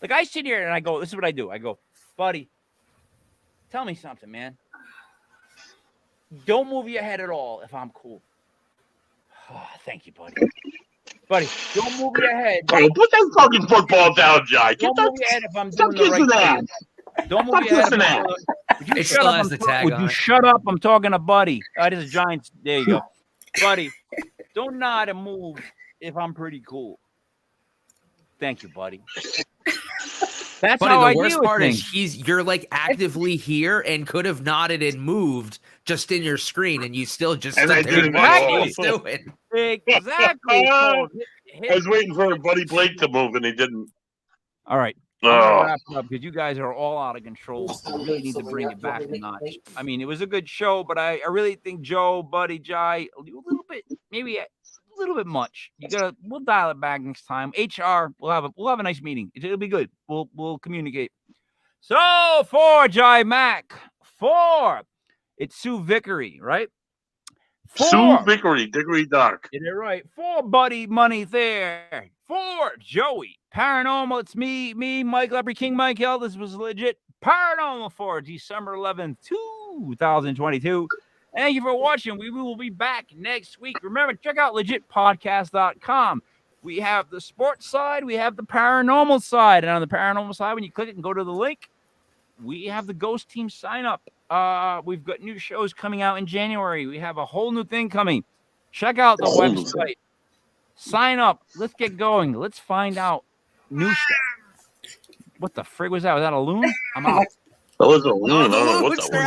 Like I sit here and I go, this is what I do. I go, Buddy, tell me something, man. Don't move your head at all if I'm cool. Oh, thank you, buddy. Buddy, don't move your head. Oh, put that fucking football down, Jai. Don't move your head if I'm doing the right thing. Don't move your head. Would you shut up? Would you shut up? I'm talking to Buddy. That is a Giants. There you go. Buddy, don't nod and move if I'm pretty cool. Thank you, buddy. That's Buddy, how I the worst deal with part things. is you're like actively here and could have nodded and moved just in your screen, and you still just And stood I there and didn't watched at what all. he was doing. Exactly. So, I was waiting for Buddy Blake to move, and he didn't. all right. I'm gonna Oh, wrap it up because you guys are all out of control. We really need to bring it back a notch. I mean, it was a good show, but I really think Joe, Buddy, Jai, a little bit, maybe a little bit much. We'll dial it back next time. HR, we'll have a nice meeting. It'll be good. We'll communicate. So for Jai Mac, 4, it's Sue Vickery, right? 4. Sue Vickery, Dickory Dock. Get it right. 4, Buddy Money there. 4, Joey. Paranormal, it's me, Mike Leopard, King Michael. This was legit Paranormal for December 11th, 2022. Thank you for watching. We will be back next week. Remember, check out legitpodcast.com. We have the sports side, we have the paranormal side. And on the paranormal side, when you click it and go to the link, we have the Ghost Team sign up. We've got new shows coming out in January. We have a whole new thing coming. Check out the website. Sign up. Let's get going. Let's find out new stuff. What the frig was that? Was that a loon? I'm out. That was a loon. I don't know what that was. They're